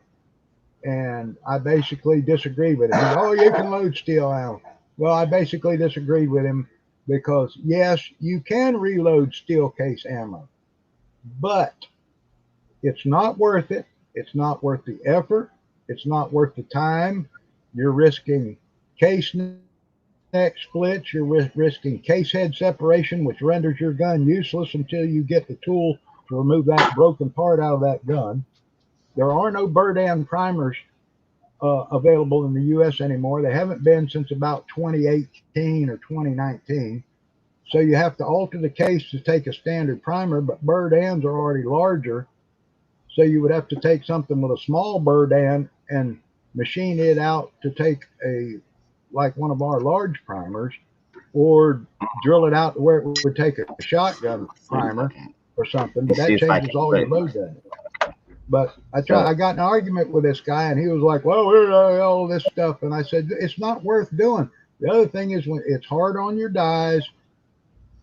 And I basically disagreed with him. He said, oh, you can load steel ammo. Well, I basically disagreed with him because, yes, you can reload steel case ammo, but it's not worth it. It's not worth the effort. It's not worth the time. You're risking case neck splits. You're risking case head separation, which renders your gun useless until you get the tool to remove that broken part out of that gun. There are no Burdan primers available in the U.S. anymore. They haven't been since about 2018 or 2019. So you have to alter the case to take a standard primer, but Burdans are already larger. So you would have to take something with a small Burdan and machine it out to take like one of our large primers, or drill it out to where it would take a shotgun primer or something. But that changes all your load damage. But I got in an argument with this guy, and he was like, well, all this stuff. And I said, it's not worth doing. The other thing is, when it's hard on your dies,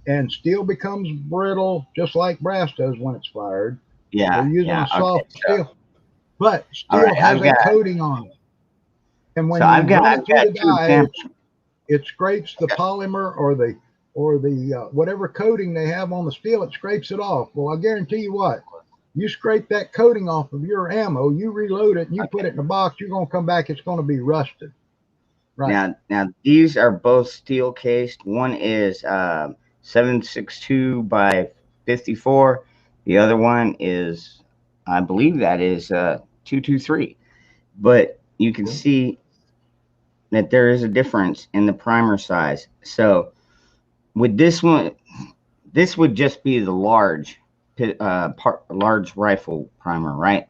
and steel becomes brittle, just like brass does when it's fired. Yeah. They're using a soft steel, but steel right, has a coating on it. And when you I've got run it through the two die, examples. it scrapes the polymer or the whatever coating they have on the steel. It scrapes it off. Well, I guarantee you what, you scrape that coating off of your ammo, you reload it, and you put it in a box, you're going to come back, it's going to be rusted. Right. Now these are both steel cased. One is 7.62 by 54. The other one is, I believe that is 223. But you can see that there is a difference in the primer size. So with this one, this would just be the large rifle primer, right?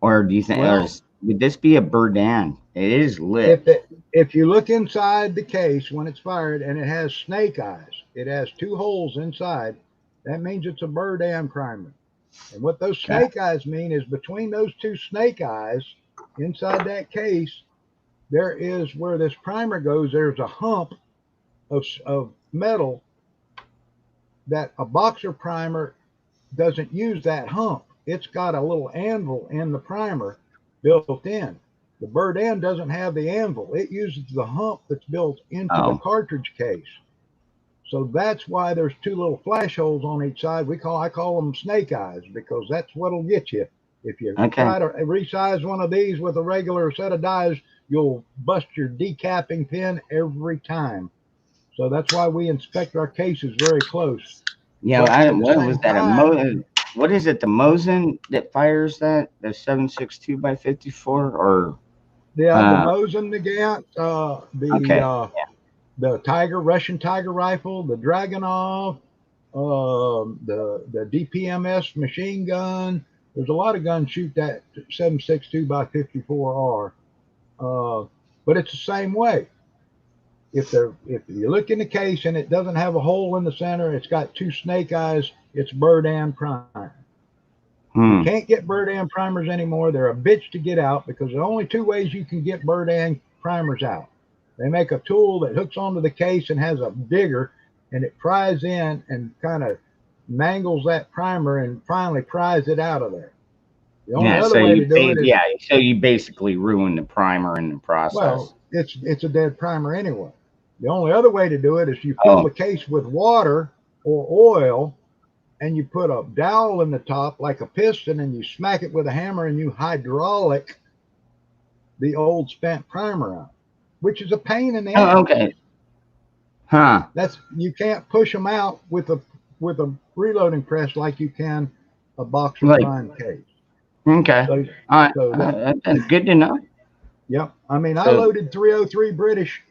Or do you think, would this be a Burdan? It is lit. If you look inside the case when it's fired and it has snake eyes, it has two holes inside, that means it's a Burdan primer. And what those snake eyes mean is, between those two snake eyes inside that case, there is, where this primer goes, there's a hump of metal that a boxer primer doesn't use that hump. It's got a little anvil in the primer built in. The Burdan doesn't have the anvil. It uses the hump that's built into the cartridge case. So that's why there's two little flash holes on each side. I call them snake eyes, because that's what'll get you. If you try to resize one of these with a regular set of dies, you'll bust your decapping pin every time. So that's why we inspect our cases very close. Yeah, what was that? What is it? The Mosin that fires that? The 7.62 by 54, or the Mosin, the Gant, the Tiger, Russian Tiger rifle, the Dragunov, the DPMS machine gun. There's a lot of guns shoot that 7.62 by 54R, but it's the same way. If you look in the case and it doesn't have a hole in the center, it's got two snake eyes, it's Burdan primer. You can't get Burdan primers anymore. They're a bitch to get out, because there are only two ways you can get Burdan primers out. They make a tool that hooks onto the case and has a digger, and it pries in and kind of mangles that primer and finally pries it out of there. The only other way to do it is, so you basically ruin the primer in the process. Well, it's a dead primer anyway. The only other way to do it is you fill the case with water or oil, and you put a dowel in the top like a piston, and you smack it with a hammer, and you hydraulic the old spent primer out, which is a pain in the ass. You can't push them out with a reloading press like you can a boxer prime case. That's good to know. Yep. I mean, I loaded 303 British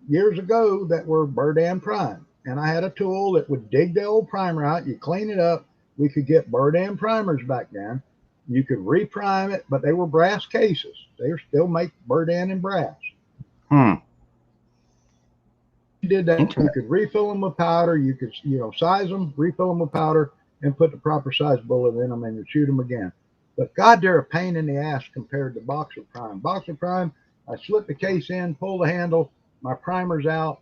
years ago that were Burdan prime, and I had a tool that would dig the old primer out. You clean it up. We could get Burdan primers back then. You could reprime it, but they were brass cases. They still make Berdan in brass. Hmm. You did that. You Interesting. could refill them with powder. You could, size them, refill them with powder, and put the proper size bullet in them and shoot them again. But God, they're a pain in the ass compared to Boxer Prime. Boxer Prime, I slip the case in, pull the handle, my primer's out,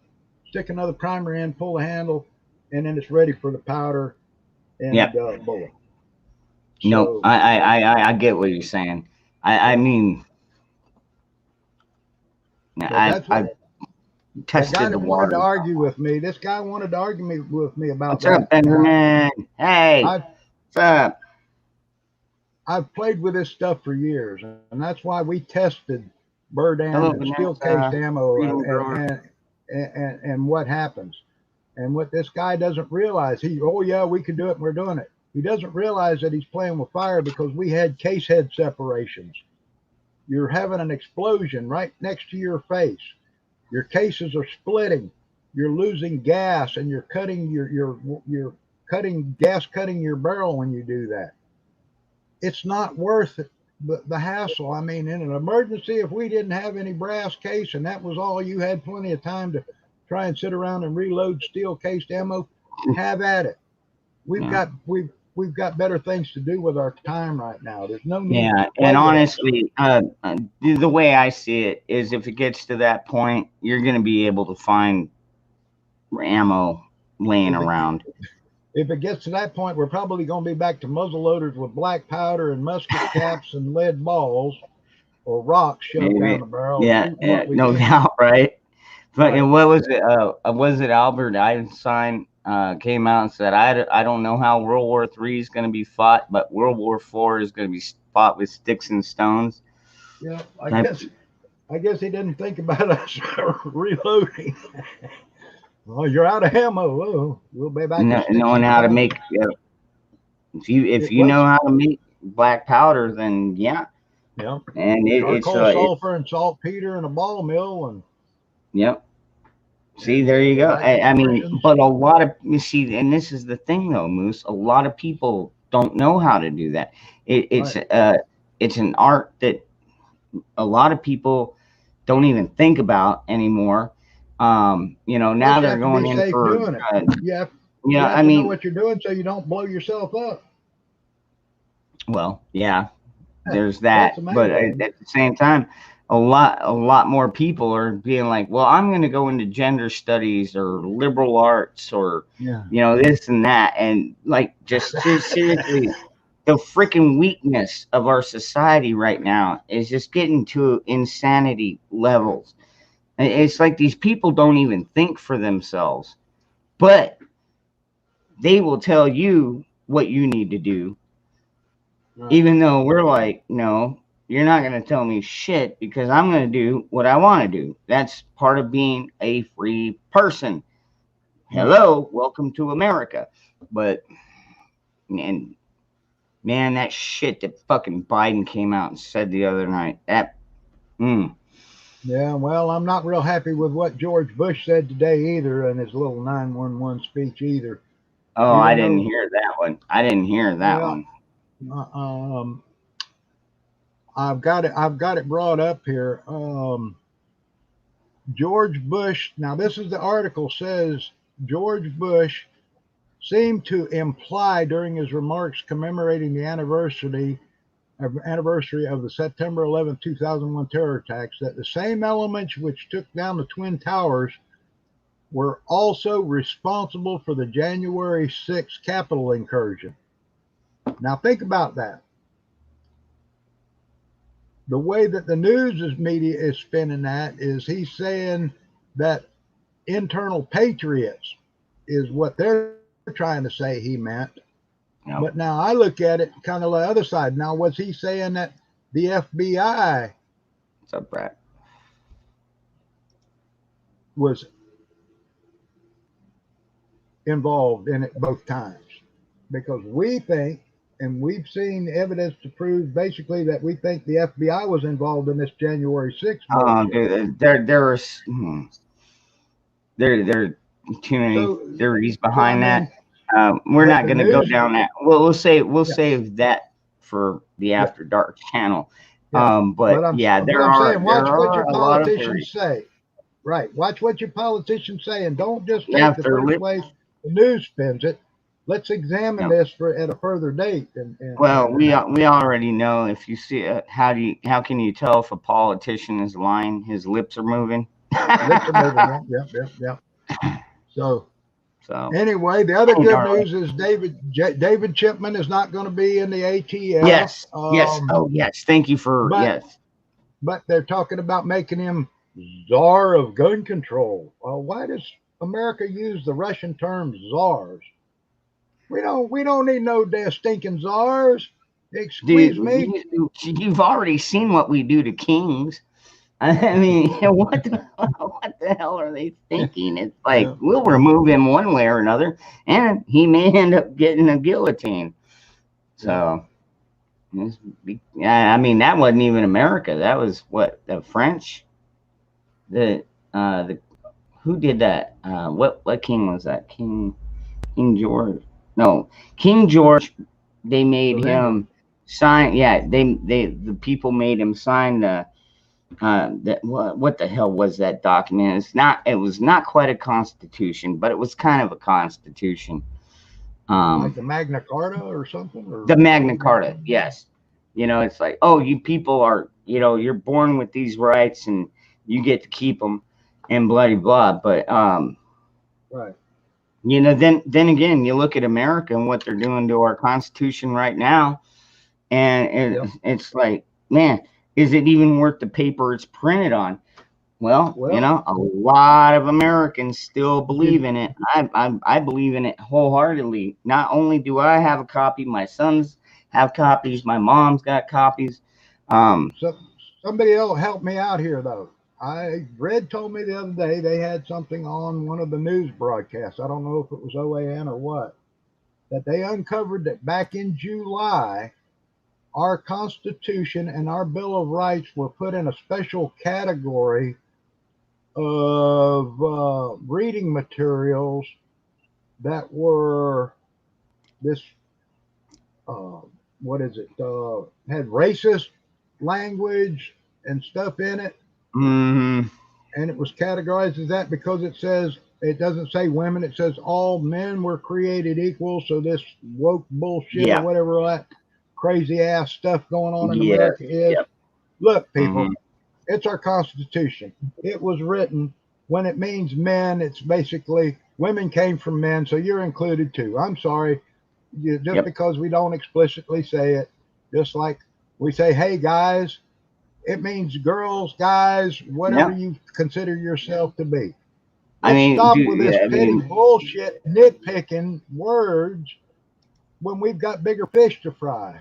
stick another primer in, pull the handle, and then it's ready for the powder and Yep. bullet. No, So I get what you're saying. I yeah. mean, But that's I've what that guy tested the that wanted to water. argue with me. This guy wanted to argue with me about What's up, that, and Benjamin? Hey, I've what's up? I've played with this stuff for years, and that's why we tested Berdan Hello, and steel cased Vanessa. ammo Freedom Grower. and what happens. And what this guy doesn't realize, oh yeah, we can do it, and we're doing it. He doesn't realize that he's playing with fire because we had case head separations. You're having an explosion right next to your face. Your cases are splitting. You're losing gas, and you're cutting you're cutting gas, cutting your barrel when you do that. It's not worth the hassle. I mean, in an emergency, if we didn't have any brass case and that was all, you had plenty of time to try and sit around and reload steel cased ammo, have at it. We've Yeah. got we've got better things to do with our time right now. There's no need Yeah, to and play with us. honestly, the way I see it is, if it gets to that point, you're going to be able to find ammo laying If it around. if it gets to that point, we're probably going to be back to muzzle loaders with black powder and musket caps and lead balls or rocks shoved down Maybe. the barrel, Yeah, shooting what we no can. doubt, right? But Right. and what was it Albert Einstein came out and said, I don't know how World War III is going to be fought, but World War IV is going to be fought with sticks and stones. Yeah. Type, I guess he didn't think about us reloading. Well, you're out of ammo. Oh, we'll be back to sticks knowing and how to stones. make if It you was, know how to make black powder, then yeah, yeah, and charcoal, sulfur, and saltpeter in a ball mill, yep. See, and there you go. right I mean, proportions. but a lot of, you see, and this is the thing though, Moose. A lot of people don't know how to do that. Right. It's an art that a lot of people don't even think about anymore. Plus, Now you they're have to be going in safe for, doing it. You have you I have to know mean, what you're doing so you don't blow yourself up. well, yeah, there's That's that, the but main thing. at the same time, a lot more people are being like, well, I'm going to go into gender studies or liberal arts or Yeah. this and that, and like, just seriously, the freaking weakness of our society right now is just getting to insanity levels. It's like these people don't even think for themselves, but they will tell you what you need to do, Right. even though we're like, no, you're not going to tell me shit, because I'm going to do what I want to do. That's part of being a free person. Right. Hello, welcome to America. But, and man, that shit that fucking Biden came out and said the other night, mm, Yeah. Well, I'm not real happy with what George Bush said today either, in his little 911 speech either. oh, I Even didn't though, hear that one. I didn't hear that well, one. um, I've got it brought up here. George Bush. Now, this is the article says George Bush seemed to imply during his remarks commemorating the anniversary of the September 11, 2001 terror attacks that the same elements which took down the Twin Towers were also responsible for the January 6th Capitol incursion. Now, think about that. The way that the news media is spinning that is he's saying that internal patriots is what they're trying to say he meant. But Nope. now I look at it kind of the other side. Now, was he saying that the FBI What's up, Brad? was involved in it both times? Because we think, and we've seen evidence to prove basically that we think the FBI was involved in this January 6th Oh, bullshit. dude, there are too many So, theories so I behind that. mean, We're but not the going to go news, down that. Well, we'll yeah, save that for the After Dark channel. Yeah. But yeah, but I'm saying, watch there what your are a lot of politicians say. Right. Watch what your politicians say, and don't just yeah, take if the they're first way the news spins it. Let's examine yeah. this at a further date. Well, we already know. If you see how can you tell if a politician is lying? His lips are moving. Lips are moving. Yeah, yeah, yeah, yeah. So So anyway, the other hey, good darling. news is David Chipman is not going to be in the ATF. Yes, yes. Oh, yes. Thank you for But yes. they're talking about making him czar of gun control. Why does America use the Russian term czars? We don't need no damn stinking czars. Dude, Excuse me. you've already seen what we do to kings. I mean, what the hell are they thinking? It's like Yeah, we'll remove him one way or another, and he may end up getting a guillotine. yeah. So, yeah, I mean, that wasn't even America. That was what the French. The who did that? What king was that? King George? No, King George. They made Of England. him sign. Yeah, the people made him sign that what the hell was that document? It was not quite a constitution, but it was kind of a constitution. Like the Magna Carta or something, or The Magna what do you Carta, yes. It's like, oh, you people are, you're born with these rights and you get to keep them and blah blah. But right. then again, you look at America and what they're doing to our Constitution right now, and Yep. it's like, man, is it even worth the paper it's printed on? Well, Well, a lot of Americans still believe in it. I believe in it wholeheartedly. Not only do I have a copy, my sons have copies, my mom's got copies. so somebody else help me out here though. Red told me the other day they had something on one of the news broadcasts. I don't know if it was OAN or what. That they uncovered that back in July, our Constitution and our Bill of Rights were put in a special category of reading materials that were this uh, what is it had racist language and stuff in it, mm, and it was categorized as that because it doesn't say women, it says all men were created equal. So this woke bullshit or yeah, whatever that crazy ass stuff going on in yeah, America is. yep, Look, mm, people, it's our Constitution. It was written when it means men. It's basically women came from men, so you're included too. I'm sorry, just yep, because we don't explicitly say it, just like we say, "Hey guys," it means girls, guys, whatever yep. you consider yourself to be. I Let's mean, stop dude, with this yeah, I petty mean, bullshit, nitpicking words when we've got bigger fish to fry.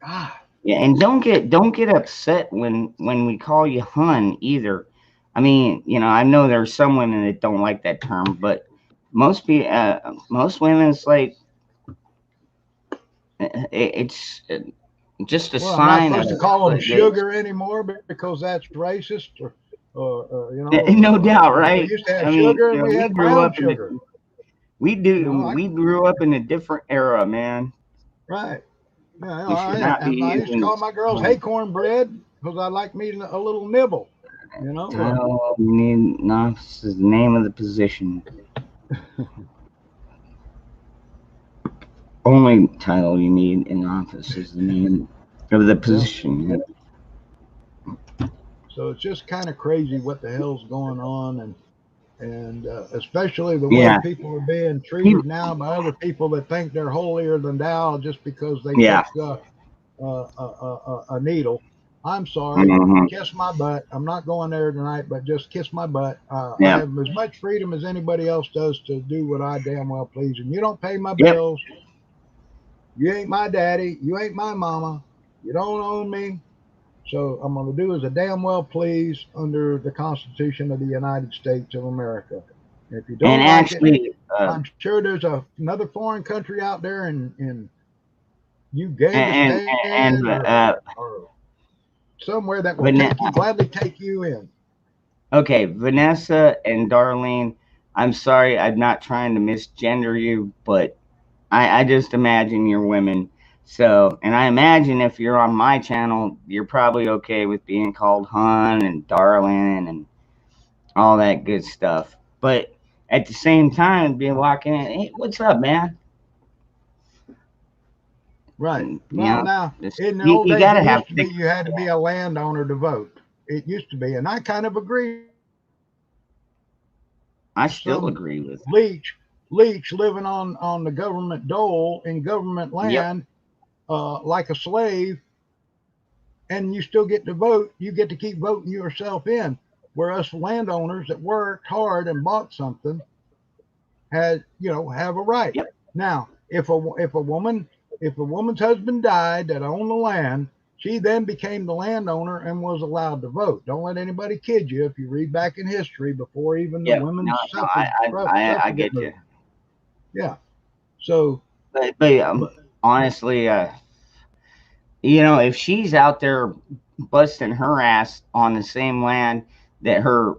God, yeah, and don't get upset when we call you hun either. I mean, I know there's some women that don't like that term, but most women, it's like it's just a well, I'm not sign of supposed to call them the, sugar anymore because that's racist, no doubt, we right? used to I have mean, sugar and we we had grew brown up in sugar. I we grew up in a different era, man. right. Yeah, You should not be I used to using. call my girls, "Hey, cornbread," because I like me a little nibble. Title you need no, this is the name of the position. Only title you need in office is the name of the Yeah. position. So it's just kind of crazy what the hell's going on, and especially the way Yeah. people are being People, treated now by other people that think they're holier than thou just because they yeah. took a needle. I'm sorry. Hmm. Kiss my butt. I'm not going there tonight, but just kiss my butt. I Yeah. have as much freedom as anybody else does to do what I damn well please. And you don't pay my Yep. bills. You ain't my daddy. You ain't my mama. You don't own me. So I'm going to do as a damn well please under the Constitution of the United States of America. And if you And don't like it, actually, I'm sure there's another foreign country out there in Ugangistan and or somewhere that will Van- gladly take you in. okay, Vanessa and Darlene, I'm sorry, I'm not trying to misgender you, but I just imagine you're women. So, and I imagine if you're on my channel, you're probably okay with being called hun and darling and all that good stuff. But at the same time, being walking in, hey, what's up, man? Right. You Well, know, now, just, in the you, old you days, got to it have used to be thick. you had to be a landowner to vote. It used to be. And I kind of agree. I still Some agree with. leech, leech living on the government dole in government Yep. land like a slave, and you still get to vote. You get to keep voting yourself in. Where us landowners that worked hard and bought something had, have a right. Yep. Now, if a woman's husband died that owned the land, she then became the landowner and was allowed to vote. Don't let anybody kid you. If you read back in history, before even the Yep. No, women's no, I suffragette get you. movement, yeah. So, But but honestly, if she's out there busting her ass on the same land that her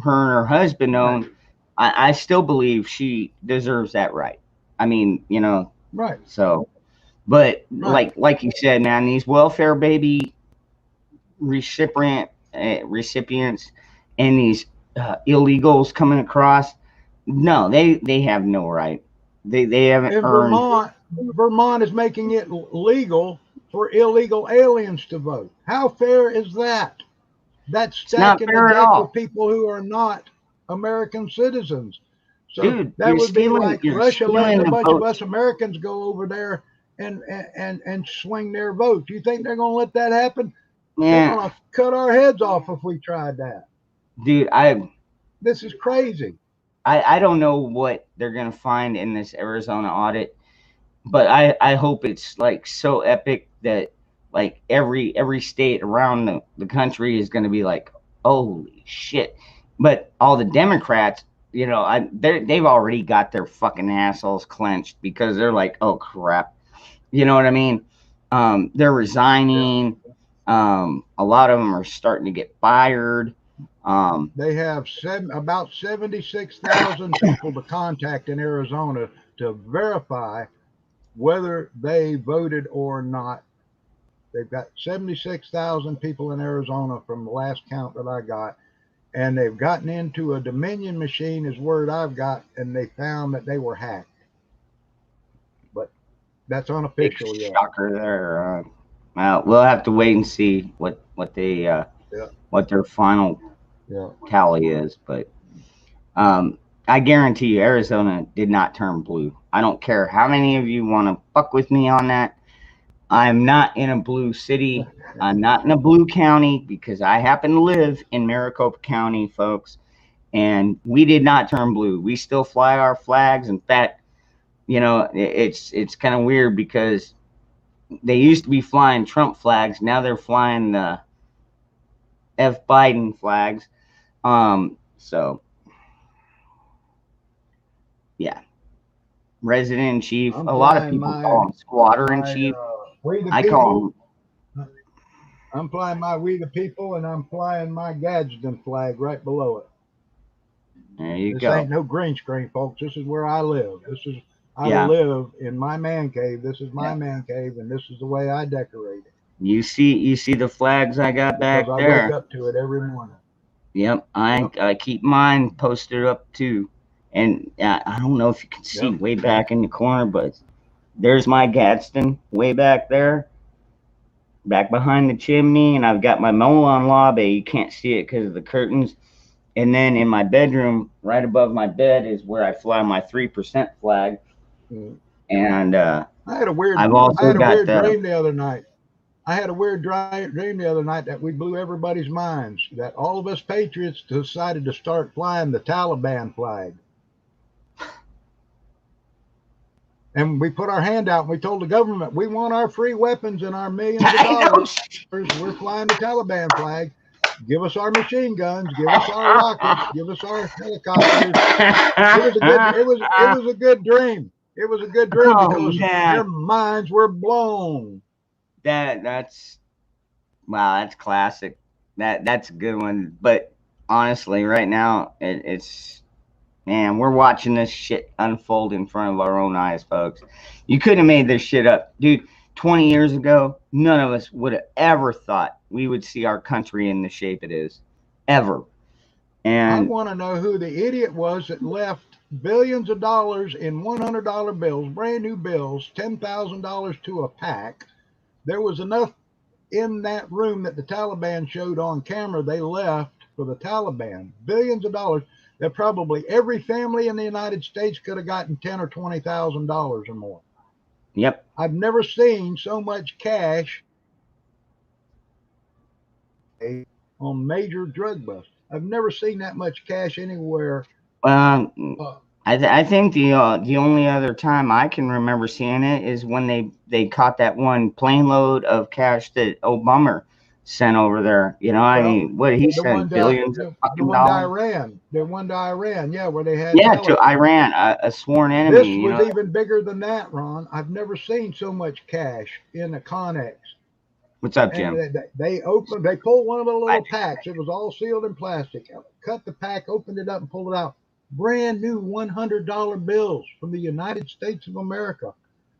and her husband right, own, I still believe she deserves that right. I mean, right, so, but right. like you said, man, these welfare baby recipients and these illegals coming across, no, they have no right. They haven't In earned. Vermont is making it legal for illegal aliens to vote. How fair is that? That's It's not stacking the fair at deck with all, people who are not American citizens. So dude. that would be like You're Russia letting stealing a the bunch of us votes. Americans go over there and swing their votes. You think they're going to let that happen? They're Man, going to cut our heads off if we tried that. dude, This is crazy. I don't know what they're gonna find in this Arizona audit, but I hope it's like so epic that like every state around the country is gonna be like, holy shit. But all the Democrats, they've already got their fucking assholes clenched because they're like, oh crap. You know what I mean? They're Yeah. resigning. A lot of them are starting to get fired. Um, They have about 76,000 people to contact in Arizona to verify whether they voted or not. They've got 76,000 people in Arizona from the last count that I got, and they've gotten into a Dominion machine, is word I've got, and they found that they were hacked. But that's big unofficial yet. shocker there. Well, we'll have to wait and see Yeah, what their final yeah. tally is. But I guarantee you, Arizona did not turn blue. I don't care how many of you want to fuck with me on that. I'm not in a blue city. I'm not in a blue county because I happen to live in Maricopa County, folks. And we did not turn blue. We still fly our flags. In fact, it's kind of weird because they used to be flying Trump flags. Now they're flying the F Biden flags. So yeah, resident in chief. I'm A lot of flying people call him squatter in my chief. We the I call People. him. I'm flying my We the People, and I'm flying my Gadsden flag right below it. There you This ain't go. no green screen, folks. This is where I live. I Yeah, live in my man cave. This is my yeah. man cave, and this is the way I decorate it You see the flags I got because back I wake there. up to it every morning. Yep, I Yep, I keep mine posted up too. And I don't know if you can see yep. way back in the corner, but there's my Gadsden way back there, back behind the chimney, and I've got my Molon lobby. You can't see it because of the curtains. And then in my bedroom, right above my bed, is where I fly my 3% flag. Mm. And I had a weird, I've I also had a got weird the. dream the other night. I had a weird dream the other night that we blew everybody's minds. That all of us patriots decided to start flying the Taliban flag. And we put our hand out and we told the government, we want our free weapons and our millions of I know. dollars. We're flying the Taliban flag. Give us our machine guns, give us our rockets, give us our helicopters. It was a good dream. It was a good dream Oh because their man, minds were blown. that's wow, that's classic. That's a good one. But honestly, right now it's Man, we're watching this shit unfold in front of our own eyes, folks. You couldn't have made this shit up. Dude, 20 years ago, none of us would have ever thought we would see our country in the shape it is. Ever. I And want to know who the idiot was that left billions of dollars in $100 bills, brand new bills, $10,000 to a pack. There was enough in that room that the Taliban showed on camera they left for the Taliban, billions of dollars, that probably every family in the United States could have gotten $10,000 or $20,000 or more. yep. I've never seen so much cash on major drug busts. I've never seen that much cash anywhere. Um, Uh, I think the only other time I can remember seeing it is when they caught that one plane load of cash that Obama sent over there. You know, I well, mean, what he the one sent to billions of the fucking one to dollars. Iran, the one to Iran, yeah, where they had Yeah, to helicopters. Iran, a sworn This enemy. You was know, even bigger than that, Ron. I've never seen so much cash in a Connex. what's up, And Jim? they pulled one of the I, little packs. It was all sealed in plastic. Cut the pack, opened it up, and pulled it out. Brand new $100 bills from the United States of America.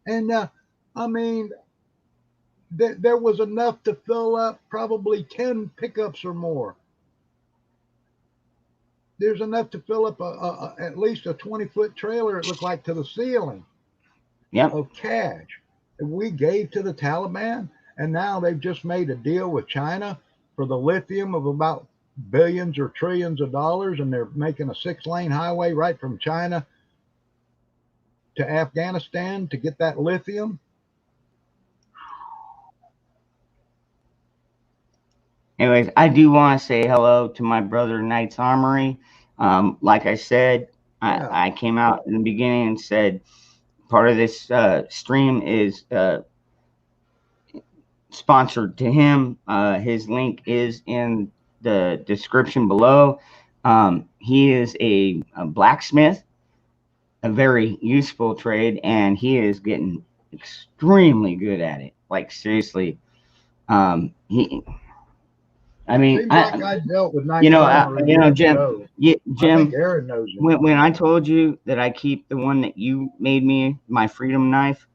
And I mean, there was enough to fill up probably 10 pickups or more. There's enough to fill up at least a 20-foot trailer, it looked like, to the ceiling yep. of cash that we gave to the Taliban. And now they've just made a deal with China for the lithium of about billions or trillions of dollars. And they're making a 6-lane highway right from China to Afghanistan to get that lithium. Anyways, I do want to say hello to my brother Knight's Armory. Like I said, Yeah. I came out in the beginning and said part of this stream is sponsored to him. His link is in the description below. He is a blacksmith, a very useful trade, and he is getting extremely good at it. Like seriously, he. I mean, Seems like I dealt with Knight's Armory you know, years Jim. ago. I think Jim, Aaron knows him. when I told you that I keep the one that you made me my freedom knife,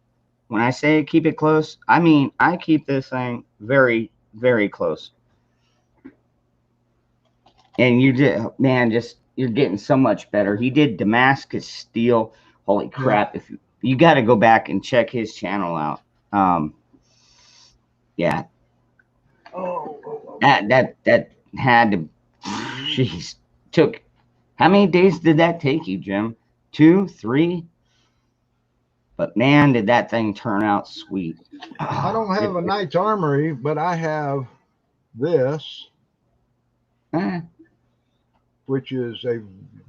when I say keep it close, I mean I keep this thing very, very close. And you did, man, just you're getting so much better. He did Damascus steel. Holy crap! If you got to go back and check his channel out. Yeah. That had to. Jeez, took. How many days did that take you, Jim? 2, 3. But man, did that thing turn out sweet. I don't have a Knight's Armory, but I have this, which is a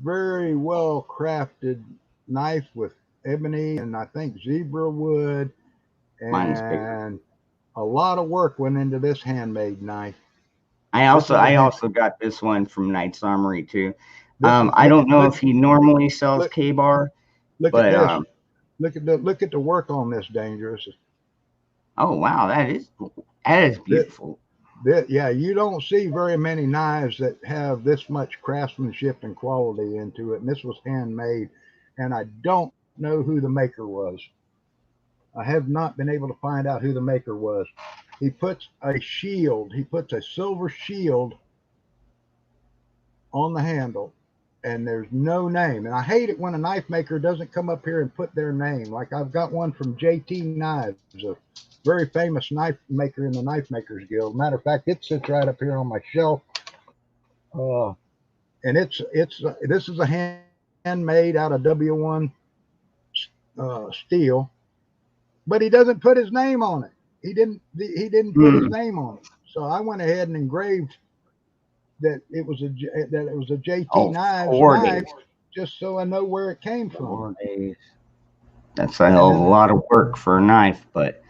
very well crafted knife with ebony and I think zebra wood, and a lot of work went into this handmade knife. I also got this one from Knight's Armory too. I don't know if he normally sells K-bar. Look at this. Look at the work on this, Dangerous. Oh wow, that is beautiful. Yeah, you don't see very many knives that have this much craftsmanship and quality into it. And this was handmade, and I don't know who the maker was. I have not been able to find out who the maker was. He puts a shield. He puts a silver shield on the handle, and there's no name. And I hate it when a knife maker doesn't come up here and put their name. Like I've got one from JT Knives, a very famous knife maker in the Knife Makers Guild. Matter of fact, it sits right up here on my shelf. And this is a handmade out of W1 steel, but he doesn't put his name on it. He didn't put his name on it. So I went ahead and engraved that it was a JT Knives knife, just so I know where it came from. 4 days. That's a hell of a lot of work for a knife, but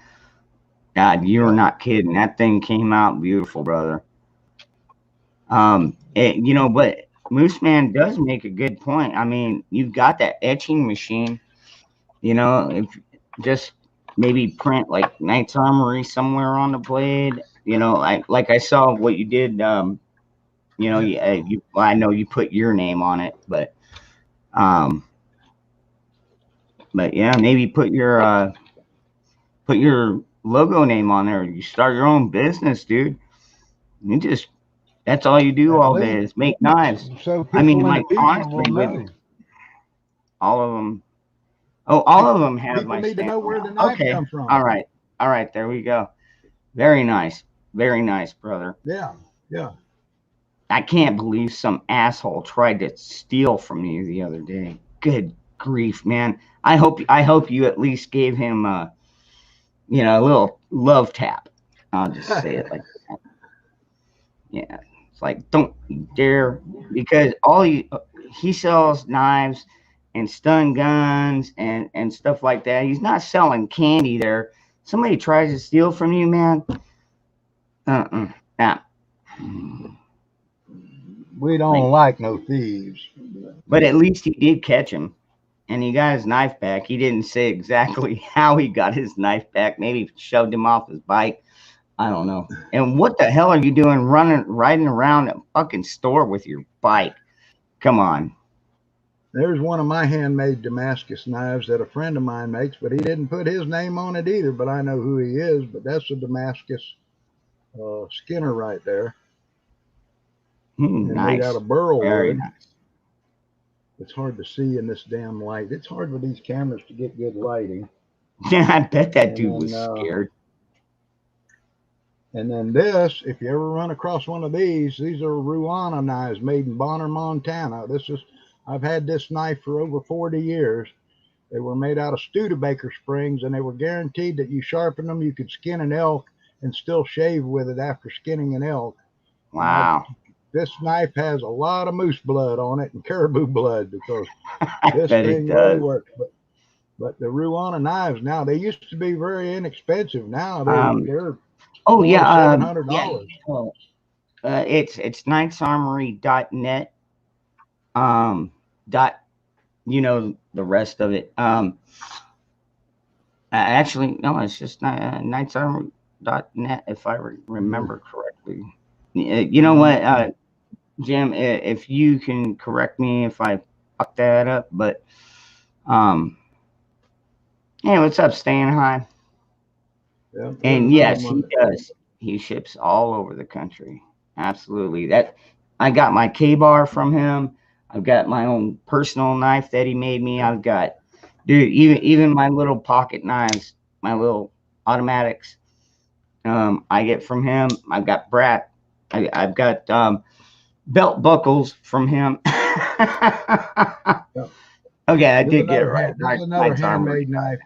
God, you're not kidding. That thing came out beautiful, brother. But Moose Man does make a good point. I mean, you've got that etching machine. You know, if just maybe print like Knight's Armory somewhere on the blade. You know, like I saw what you did. I know you put your name on it, but But yeah, maybe put your logo name on there. You start your own business, dude. You just that's all you do At all day least is make knives. so I mean, people in the like future will honestly, with know. all of them. Oh, all of them have People my need to stamp know where now. the knives Okay, come from. all right. There we go. Very nice, brother. Yeah, yeah. I can't believe some asshole tried to steal from you the other day. Good grief, man. I hope you at least gave him a little love tap. I'll just say it like that. Yeah. It's like don't you dare because he sells knives and stun guns and stuff like that. He's not selling candy there. Somebody tries to steal from you, man. Nah. We Like, don't like no thieves. but at least he did catch him. And he got his knife back. He didn't say exactly how he got his knife back. Maybe shoved him off his bike. I don't know. And what the hell are you doing riding around a fucking store with your bike? Come on. There's one of my handmade Damascus knives that a friend of mine makes, but he didn't put his name on it either. But I know who he is. But that's a Damascus Skinner right there, and made out Nice. of burl Very wood. nice. It's hard to see in this damn light. It's hard with these cameras to get good lighting. Yeah, I bet that dude And was then, scared. and then this, if you ever run across one of these are Ruana knives made in Bonner, Montana. I've had this knife for over 40 years. They were made out of Studebaker springs, and they were guaranteed that you sharpen them, you could skin an elk and still shave with it after skinning an elk. And Wow. this knife has a lot of moose blood on it and caribou blood because I this bet it thing really does. works. But the Ruana knives now, they used to be very inexpensive. Now Um, they're oh $600 yeah, seven hundred yeah. dollars. It's knightsarmory.net. Dot the rest of it. Actually, no, it's just knightsarmory.net if I remember correctly. You know what, Jim? If you can correct me if I fuck that up, but um, hey, what's up, staying high? Yeah, there's And another yes, one. he does. He ships all over the country. Absolutely. That I got my K bar from him. I've got my own personal knife that he made me. I've got, dude, even my little pocket knives, my little automatics. I get from him. I've got brat. I've got belt buckles from him. Yeah. Okay, I did get it right. There's another Knight's Armory. handmade knife.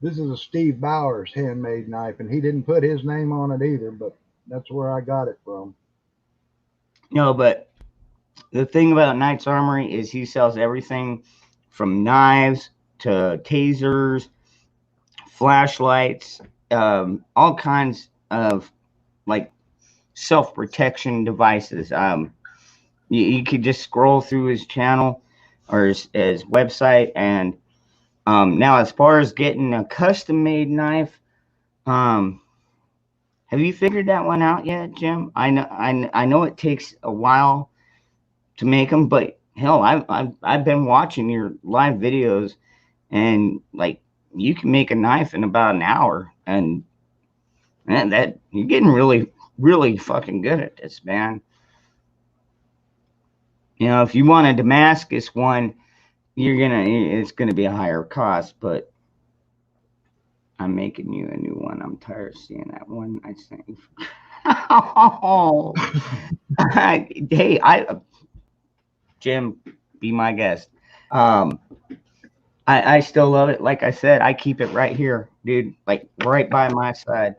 This is a Steve Bowers handmade knife, and he didn't put his name on it either, but that's where I got it from. No, but the thing about Knight's Armory is he sells everything from knives to tasers, flashlights, all kinds of like self protection devices. You could just scroll through his channel or his website, and now as far as getting a custom made knife, um, have you figured that one out yet, Jim? I know it takes a while to make them, but hell, I've been watching your live videos, and like you can make a knife in about an hour, and man, that you're getting really fucking good at this, man. If you want a Damascus one, it's gonna be a higher cost, but I'm making you a new one. I'm tired of seeing that one I sent you. Oh, hey, Jim, be my guest. Um, I still love it. Like I said, I keep it right here, dude. Like right by my side.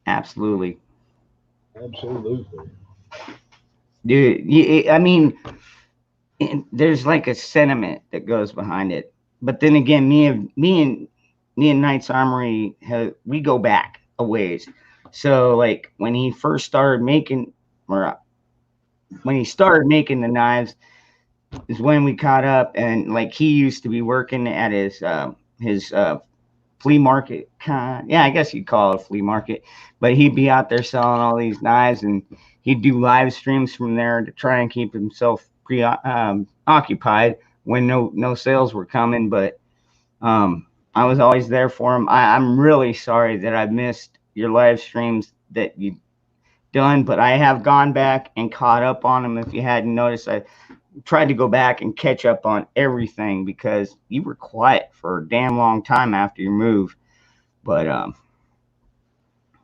Absolutely, Absolutely. dude. I mean, there's like a sentiment that goes behind it. But then again, me and Knight's Armory, we go back a ways. So like when he started making the knives, is when we caught up, and like he used to be working at his flea market kind. Yeah, I guess you'd call it a flea market. But he'd be out there selling all these knives, and he'd do live streams from there to try and keep himself occupied when no sales were coming. But I was always there for him. I'm really sorry that I missed your live streams that you done, but I have gone back and caught up on them. If you hadn't noticed, I tried to go back and catch up on everything because you were quiet for a damn long time after your move. But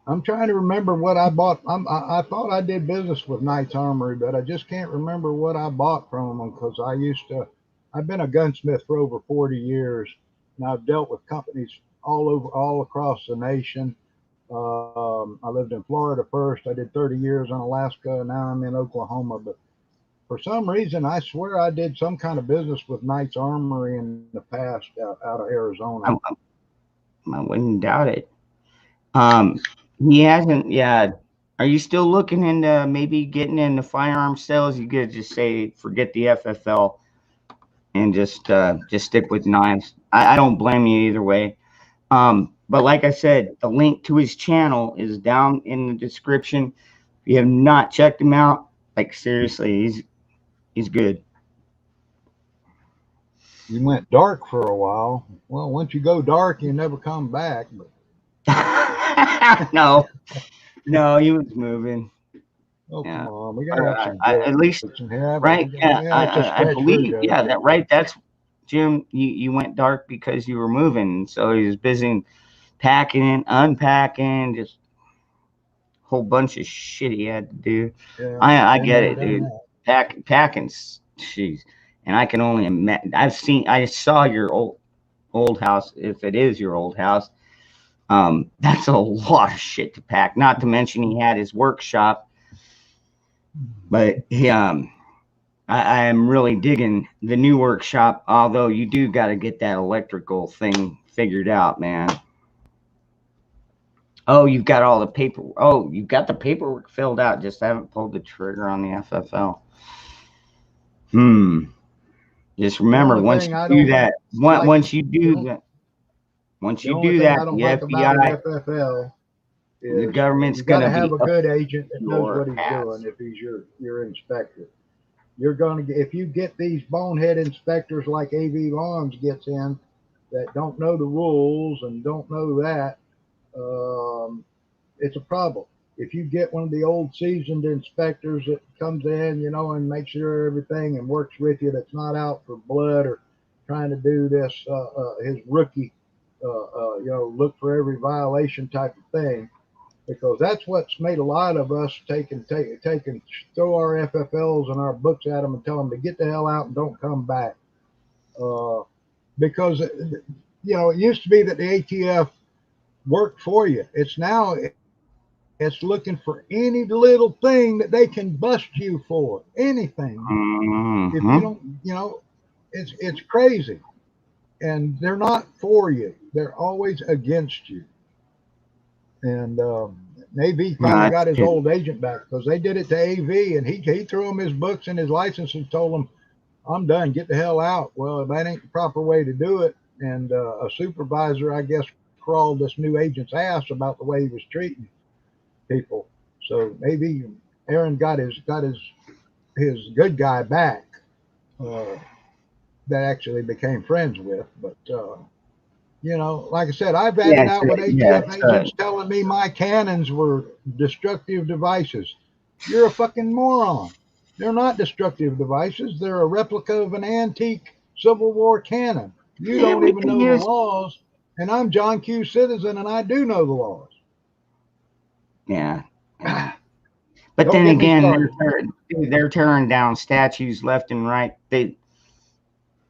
I'm trying to remember what I bought. I thought I did business with Knight's Armory, but I just can't remember what I bought from them because I've been a gunsmith for over 40 years, and I've dealt with companies all across the nation. I lived in Florida first. I did 30 years in Alaska, and now I'm in Oklahoma. But for some reason, I swear I did some kind of business with Knight's Armory in the past out of Arizona. I wouldn't doubt it. He hasn't. Yeah. Are you still looking into maybe getting into firearm sales? You could just say forget the FFL and just stick with knives. I don't blame you either way. But like I said, the link to his channel is down in the description. If you have not checked him out, like seriously, he's good. You went dark for a while. Well, once you go dark, you never come back. But no, he was moving. oh, Yeah. come on, we gotta have some at least in here. right. Yeah, I believe. Joke. Yeah, that right. That's Jim. You went dark because you were moving, so he was busy packing, unpacking, just a whole bunch of shit he had to do. Yeah, I get it, dude. Packing, jeez. And I can only imagine. I saw your old house. If it is your old house, that's a lot of shit to pack. Not to mention he had his workshop. But I am really digging the new workshop. Although you do got to get that electrical thing figured out, man. Oh, you've got all the paper. Oh, you've got the paperwork filled out. Just haven't pulled the trigger on the FFL. Just remember, once you do that, once you do that, the FBI, FFL the government's got to gonna have be a good agent that knows your what he's ass. doing. If he's your inspector, you're gonna get, if you get these bonehead inspectors like AV Vons gets in that don't know the rules and don't know that, it's a problem. If you get one of the old seasoned inspectors that comes in, you know, and makes sure everything and works with you, that's not out for blood or trying to do this, his rookie, you know, look for every violation type of thing, because that's what's made a lot of us throw our FFLs and our books at them and tell them to get the hell out and don't come back. Because, you know, it used to be that the ATF worked for you. It's looking for any little thing that they can bust you for. Anything. If you don't, you know, it's crazy. And they're not for you. They're always against you. And AV finally got his old agent back because they did it to AV, and he threw him his books and his license and told him, I'm done, get the hell out. Well, that ain't the proper way to do it. And a supervisor, I guess, crawled this new agent's ass about the way he was treating people. So maybe Aaron got his good guy back, that actually became friends with. But you know, like I said, I've had it out with ATF agents telling me my cannons were destructive devices. You're a fucking moron. They're not destructive devices. They're a replica of an antique Civil War cannon. You don't even know the laws, and I'm John Q. Citizen, and I do know the laws. Yeah. But then again, they're tearing down statues left and right. They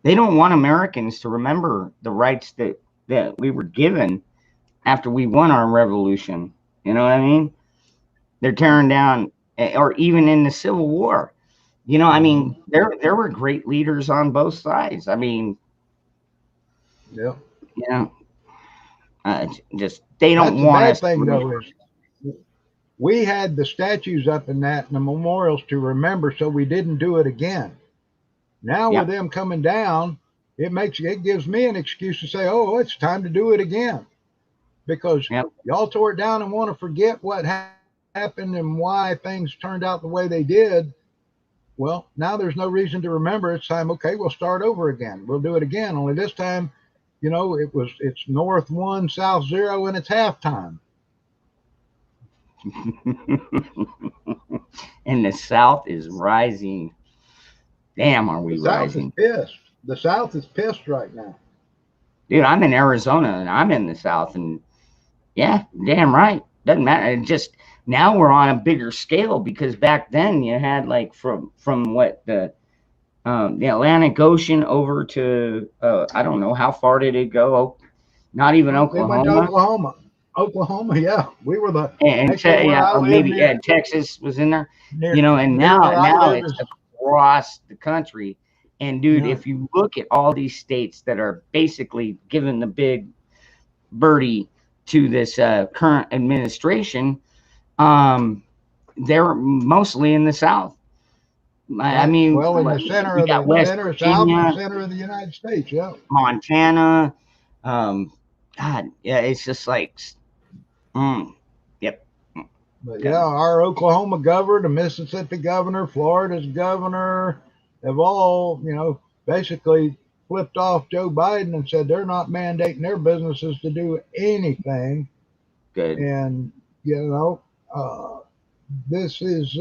don't want Americans to remember the rights that we were given after we won our revolution. You know what I mean? They're tearing down, or even in the Civil War. You know, I mean, there were great leaders on both sides. I mean, yeah, you know, just they don't want us. The bad thing though is we had the statues up in that and the memorials to remember, so we didn't do it again. Now with them coming down, it gives me an excuse to say, oh, it's time to do it again. because Yep. y'all tore it down and want to forget what happened and why things turned out the way they did. Well, now there's no reason to remember. It's time. Okay, we'll start over again. We'll do it again. Only this time, it's North 1, South 0, and it's halftime. And the South is rising. Damn, are The we South is rising? pissed. The South is pissed right now. Dude, I'm in Arizona and I'm in the South, and yeah, damn right. Doesn't matter. It just now we're on a bigger scale because back then you had like from what the Atlantic Ocean over to I don't know how far did it go? Not even Oh, it went to Oklahoma, Oklahoma. Oklahoma, yeah. We were the actually where yeah, I or live maybe yeah, Texas was in there. And near now where I live it's is across the country. And dude, yeah. if you look at all these states that are basically giving the big birdie to this current administration, um, they're mostly in the South. I Right. mean, Well, in the center we of got the West center, south, and Virginia, center of the United States. Yeah. Montana. Um, God, yeah, it's just like, mm, yep, But yeah, got our Oklahoma governor, the Mississippi governor, Florida's governor have all, basically flipped off Joe Biden and said they're not mandating their businesses to do anything. good. And, you know, uh, this is,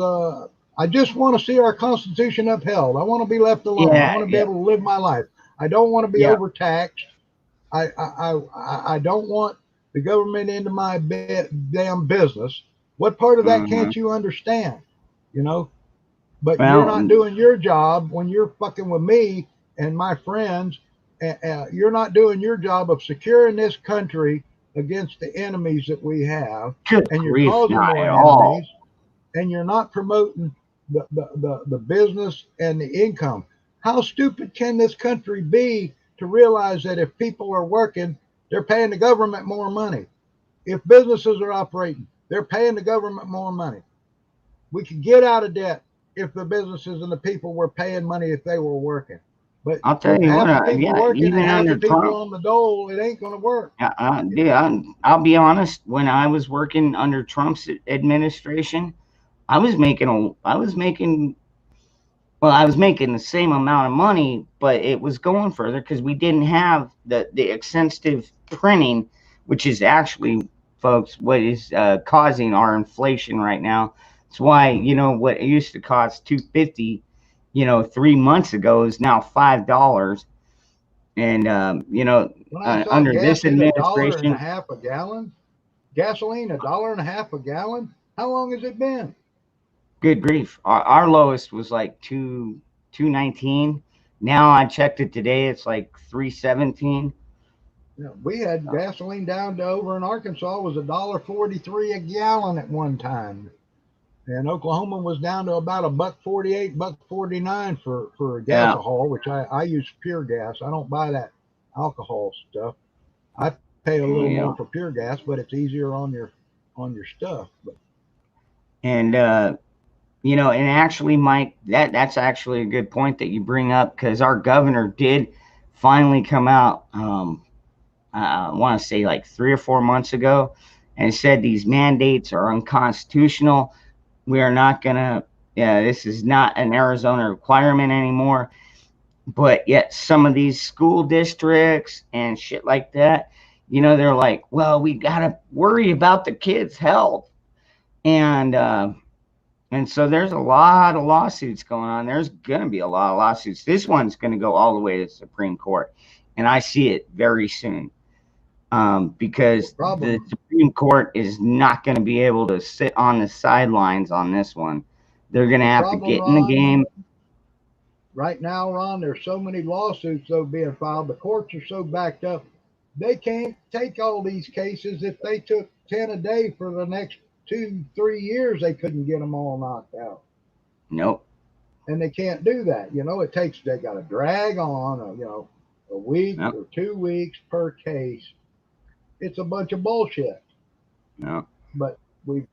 I just want to see our Constitution upheld. I want to be left alone. I Yeah, want to be yeah, able to live my life. I don't want to be yeah. overtaxed. I don't want the government into my damn business. What part of that Hmm. can't you understand? You know, but you're Well, not doing your job when you're fucking with me and my friends. You're not doing your job of securing this country against the enemies that we have, good and you're grief, causing not more at all. enemies, and you're not promoting the business and the income. How stupid can this country be to realize that if people are working, they're paying the government more money? If businesses are operating, they're paying the government more money. We could get out of debt if the businesses and the people were paying money if they were working. But I'll tell with you what, half the people yeah, working and even half the under people Trump, on the dole, it ain't going to work. dude, I'll be honest. When I was working under Trump's administration, I was making, well, I was making the same amount of money, but it was going further because we didn't have the extensive printing, which is actually, folks, what is causing our inflation right now. It's why what it used to cost 250, 3 months ago is now $5, and When I saw under gas this hit a dollar and a administration, half a gallon, gasoline a dollar and a half a gallon, how long has it been? good grief, our lowest was like 219. Now I checked it today, it's like 317. We had gasoline down to over in Arkansas was $1.43 a gallon at one time, and Oklahoma was down to about a $1.48, $1.49 for Yeah, gasohol, which I use pure gas. I don't buy that alcohol stuff. I pay a little more for yeah. pure gas, but it's easier on your stuff. But And and actually, Mike, that's actually a good point that you bring up because our governor did finally come out. I want to say like 3 or 4 months ago, and said these mandates are unconstitutional. We are not gonna. Yeah, this is not an Arizona requirement anymore. But yet, some of these school districts and shit like that, they're like, well, we gotta worry about the kids' health, and so there's a lot of lawsuits going on. There's going to be a lot of lawsuits. This one's going to go all the way to the Supreme Court, and I see it very soon, the because the problem Supreme Court is not going to be able to sit on the sidelines on this one. They're going to the have to problem, get in the Ron, game. right now, Ron, there's so many lawsuits though being filed. The courts are so backed up. They can't take all these cases. If they took 10 a day for the next 2, 3 years, they couldn't get them all knocked out. Nope. And they can't do that. It takes, they got to drag on, a week Nope. or 2 weeks per case. It's a bunch of bullshit. Nope. But we've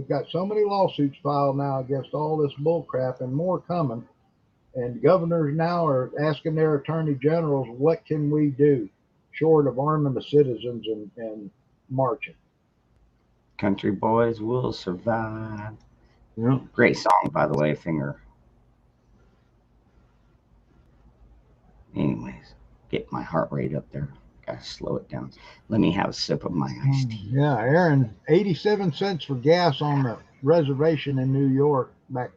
got so many lawsuits filed now against all this bull crap and more coming. And governors now are asking their attorney generals, what can we do short of arming the citizens and marching. Country boys will survive. Yeah. Great song, by the way, Finger. Anyways, get my heart rate up there. Gotta slow it down. Let me have a sip of my iced tea. Yeah, Aaron, 87 cents for gas on the reservation in New York back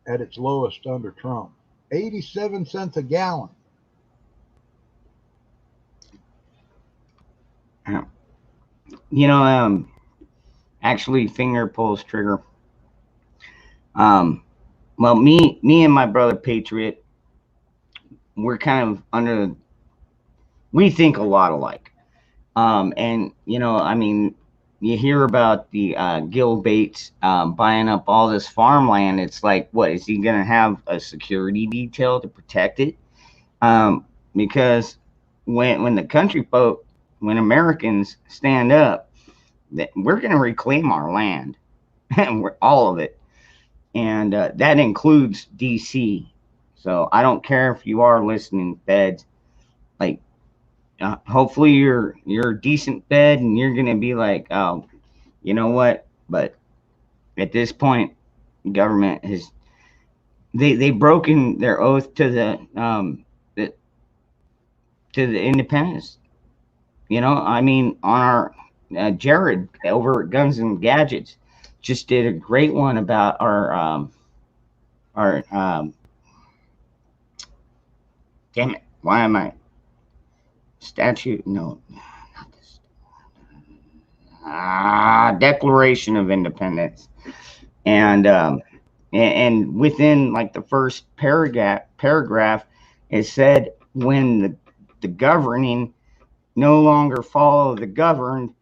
at its lowest under Trump. 87 cents a gallon. You know, actually, Finger pulls trigger. Well, me and my brother Patriot, we're kind of under. We think a lot alike. And you know, I mean, you hear about the Gil Bates buying up all this farmland. It's like, what is he going to have a security detail to protect it? Because when the country folk, when Americans stand up, that we're going to reclaim our land, and we're all of it, and that includes DC. So I don't care if you are listening, feds. Like, hopefully you're a decent fed, and you're going to be like, oh, you know what? But at this point, government has they broken their oath to the independence. You know, I mean, on our Jared over at Guns and Gadgets just did a great one about our damn it, why am I statute? No, not this. Declaration of Independence, and and within like the first paragraph, it said when the governing no longer follow the governed,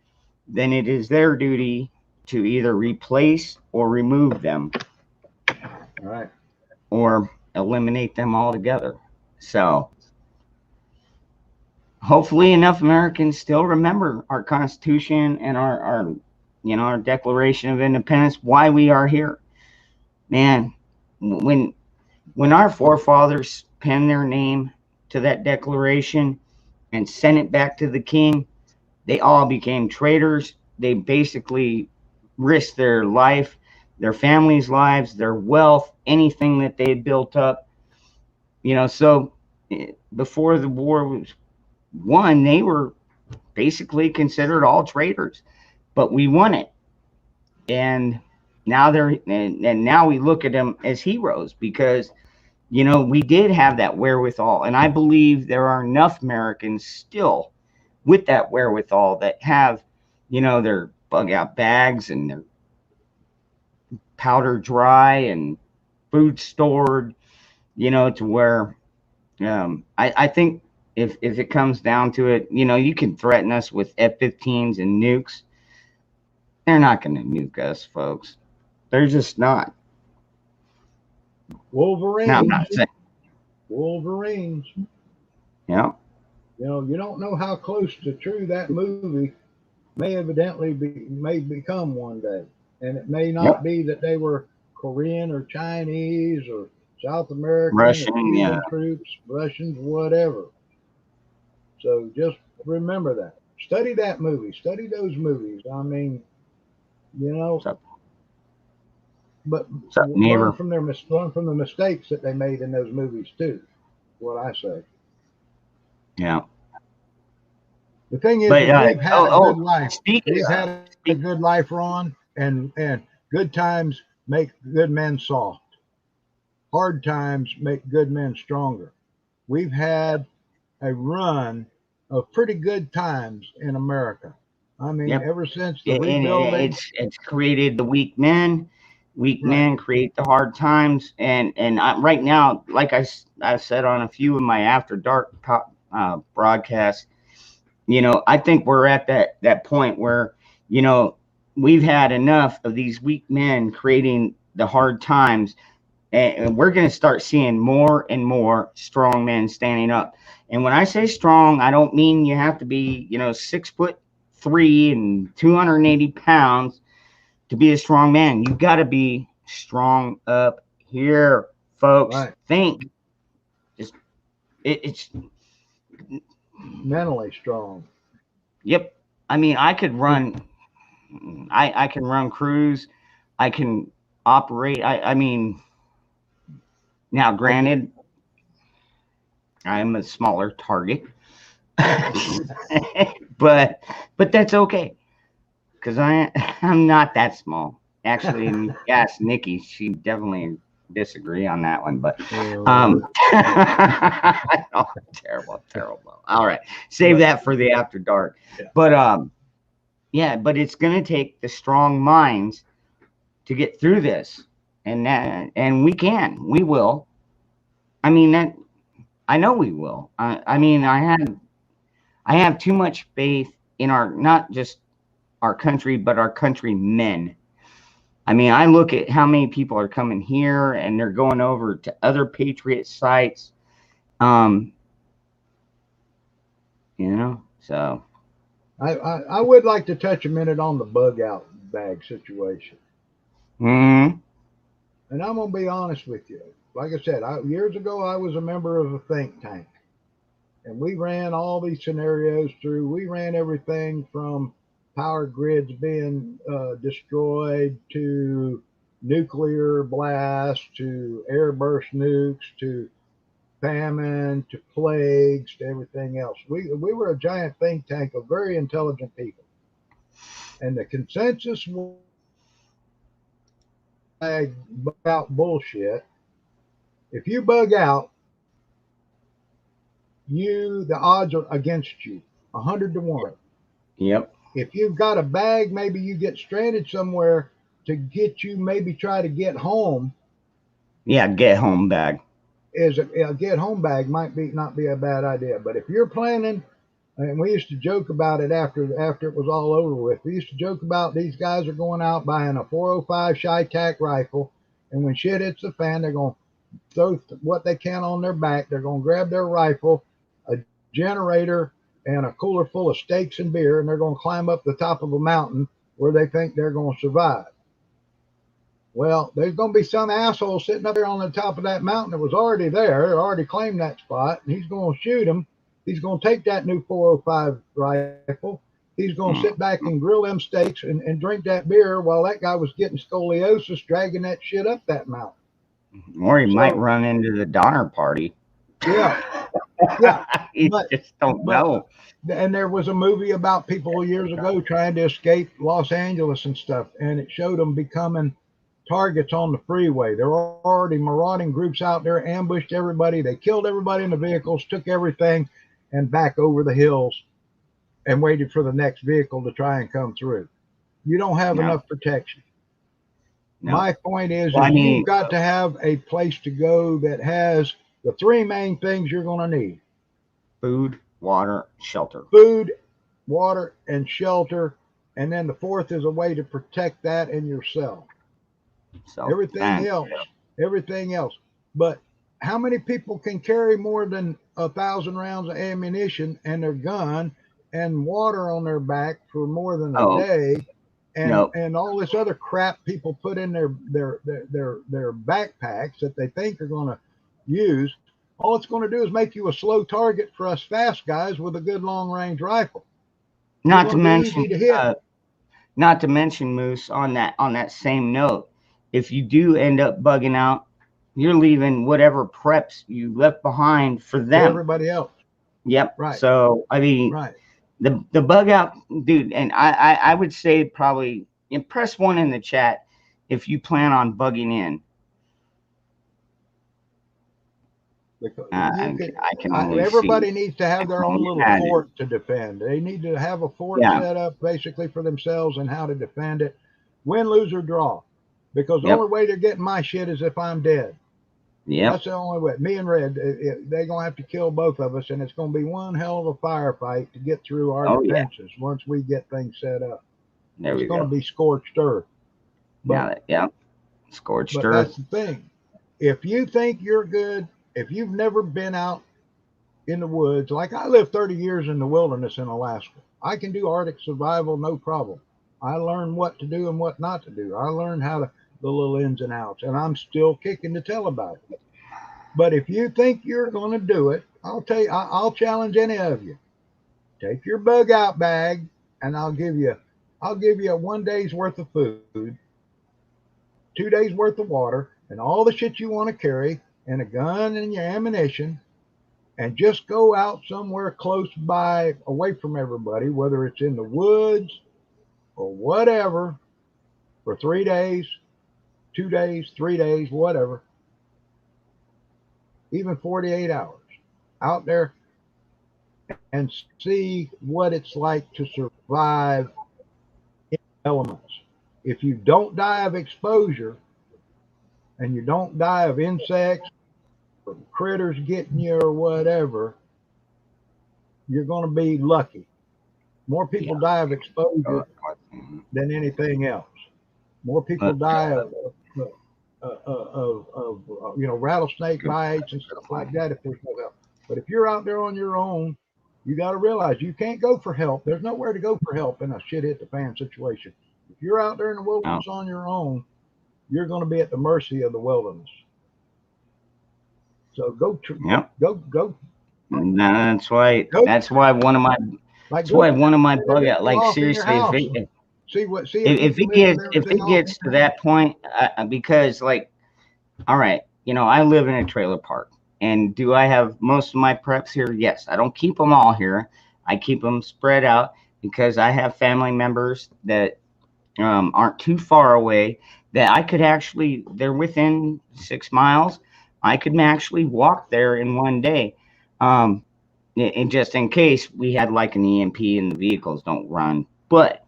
then it is their duty to either replace or remove them, Right. or eliminate them altogether. So hopefully enough Americans still remember our Constitution and our you know, our Declaration of Independence, why we are here. Man, when our forefathers penned their name to that declaration and sent it back to the king, they all became traitors. They basically risked their life, their families' lives, their wealth, anything that they had built up. You know, so before the war was won, they were basically considered all traitors. But we won it, and now and now we look at them as heroes because, you know, we did have that wherewithal, and I believe there are enough Americans still with that wherewithal that have, you know, their bug out bags and their powder dry and food stored, you know, to where I think if it comes down to it, you know, you can threaten us with F-15s and nukes. They're not going to nuke us, folks. They're just not. Now, I'm Wolverines. not saying, Wolverines. yeah, You know, you don't know how close to true that movie may become one day, and it may not yep, be that they were Korean or Chinese or South American or Russian, yeah, Cuban troops, Russians, whatever. So just remember that. Study that movie. Study those movies. I mean, you know, what's but up, neighbor? learn from the mistakes that they made in those movies too. What I say. Yeah, The thing but is we've had a good life. speaking We've of, had a good life, Ron, and good times make good men soft. Hard times make good men stronger. We've had a run of pretty good times in America. I mean, yep, ever since the and rebuilding. it's created the weak men. Weak Right. men create the hard times, and right now, like I said on a few of my after dark broadcasts, you know, I think we're at that point where, you know, we've had enough of these weak men creating the hard times, and we're going to start seeing more and more strong men standing up. And when I say strong, I don't mean you have to be, you know, 6'3" and 280 pounds to be a strong man. You got to be strong up here, folks. Right. Think, just it's Mentally strong. yep. I mean, I could run. I can run crews. I can operate. I mean, now granted, I'm a smaller target, but that's okay because I'm not that small. Actually, and you ask Nikki, she definitely disagree on that one. But oh, terrible, terrible. All right, save that for the after dark. Yeah. But yeah, but it's gonna take the strong minds to get through this, and we will. I mean that I know we will. I mean I have too much faith in our not just our country, but our countrymen. I mean, I look at how many people are coming here and they're going over to other Patriot sites. Um, so. I would like to touch a minute on the bug out bag situation. Mm-hmm. And I'm going to be honest with you. Like I said, years ago, I was a member of a think tank. And we ran all these scenarios through. We ran everything from power grids being destroyed to nuclear blasts to airburst nukes to famine to plagues to everything else. We were a giant think tank of very intelligent people. And the consensus was bug out bullshit. If you bug out, the odds are against you, 100 to 1. Yep. If you've got a bag, maybe you get stranded somewhere to get you, maybe try to get home. Yeah, get home bag. Is a get home bag might be not be a bad idea. But if you're planning, and we used to joke about it after it was all over with. We used to joke about these guys are going out buying a 405 Shy-Tac rifle, and when shit hits the fan, they're going to throw what they can on their back. They're going to grab their rifle, a generator, and a cooler full of steaks and beer, and they're going to climb up the top of a mountain where they think they're going to survive. Well, there's going to be some asshole sitting up there on the top of that mountain that was already there, already claimed that spot, and he's going to shoot him. He's going to take that new 405 rifle. He's going to sit back and grill them steaks and drink that beer while that guy was getting scoliosis dragging that shit up that mountain. Or he might run into the Donner Party. Yeah. Yeah. You just don't know. And there was a movie about people years ago trying to escape Los Angeles and stuff, and it showed them becoming targets on the freeway. There were already marauding groups out there, ambushed everybody. They killed everybody in the vehicles, took everything, and back over the hills and waited for the next vehicle to try and come through. You don't have enough protection. No. My point is, you've got to have a place to go that has the three main things you're going to need: food, water, shelter. Food, water, and shelter. And then the fourth is a way to protect that and yourself. So everything else. But how many people can carry more than 1,000 rounds of ammunition and their gun and water on their back for more than a day? And all this other crap people put in their backpacks that they think are going to use. All it's going to do is make you a slow target for us fast guys with a good long range rifle. Not to mention, Moose, on that same note, if you do end up bugging out, you're leaving whatever preps you left behind for them. Everybody else. Yep. Right. So I mean, the bug out, dude, and I would say probably press 1 in the chat if you plan on bugging in. Everybody needs to have their own little fort to defend. They need to have a fort set up basically for themselves and how to defend it, win, lose, or draw. Because the only way they're getting my shit is if I'm dead. Yeah, that's the only way. Me and Red, they're gonna have to kill both of us, and it's gonna be one hell of a firefight to get through our defenses once we get things set up. It's gonna be scorched earth. Scorched earth. But that's the thing. If you think you're good, if you've never been out in the woods, like I lived 30 years in the wilderness in Alaska, I can do Arctic survival no problem. I learned what to do and what not to do. I learned how to the little ins and outs, and I'm still kicking to tell about it. But if you think you're going to do it, I'll tell you, I'll challenge any of you. Take your bug out bag and I'll give you a 1 day's worth of food, 2 days worth of water, and all the shit you want to carry, and a gun and your ammunition, and just go out somewhere close by, away from everybody, whether it's in the woods or whatever, for 3 days, 2 days, 3 days, whatever, even 48 hours out there, and see what it's like to survive in elements. If you don't die of exposure and you don't die of insects or critters getting you or whatever, you're going to be lucky. More people die of exposure than anything else. More people die of rattlesnake bites and stuff like that if there's no help. But if you're out there on your own, you got to realize you can't go for help. There's nowhere to go for help in a shit hit the fan situation. If you're out there in the wilderness on your own, you're going to be at the mercy of the wilderness. So go. That's why one of my bug out, like seriously, if it gets to that point, because like, all right, I live in a trailer park, and do I have most of my preps here? Yes. I don't keep them all here. I keep them spread out because I have family members that aren't too far away that I could actually, they're within 6 miles. I could actually walk there in 1 day. And just in case we had like an EMP and the vehicles don't run. But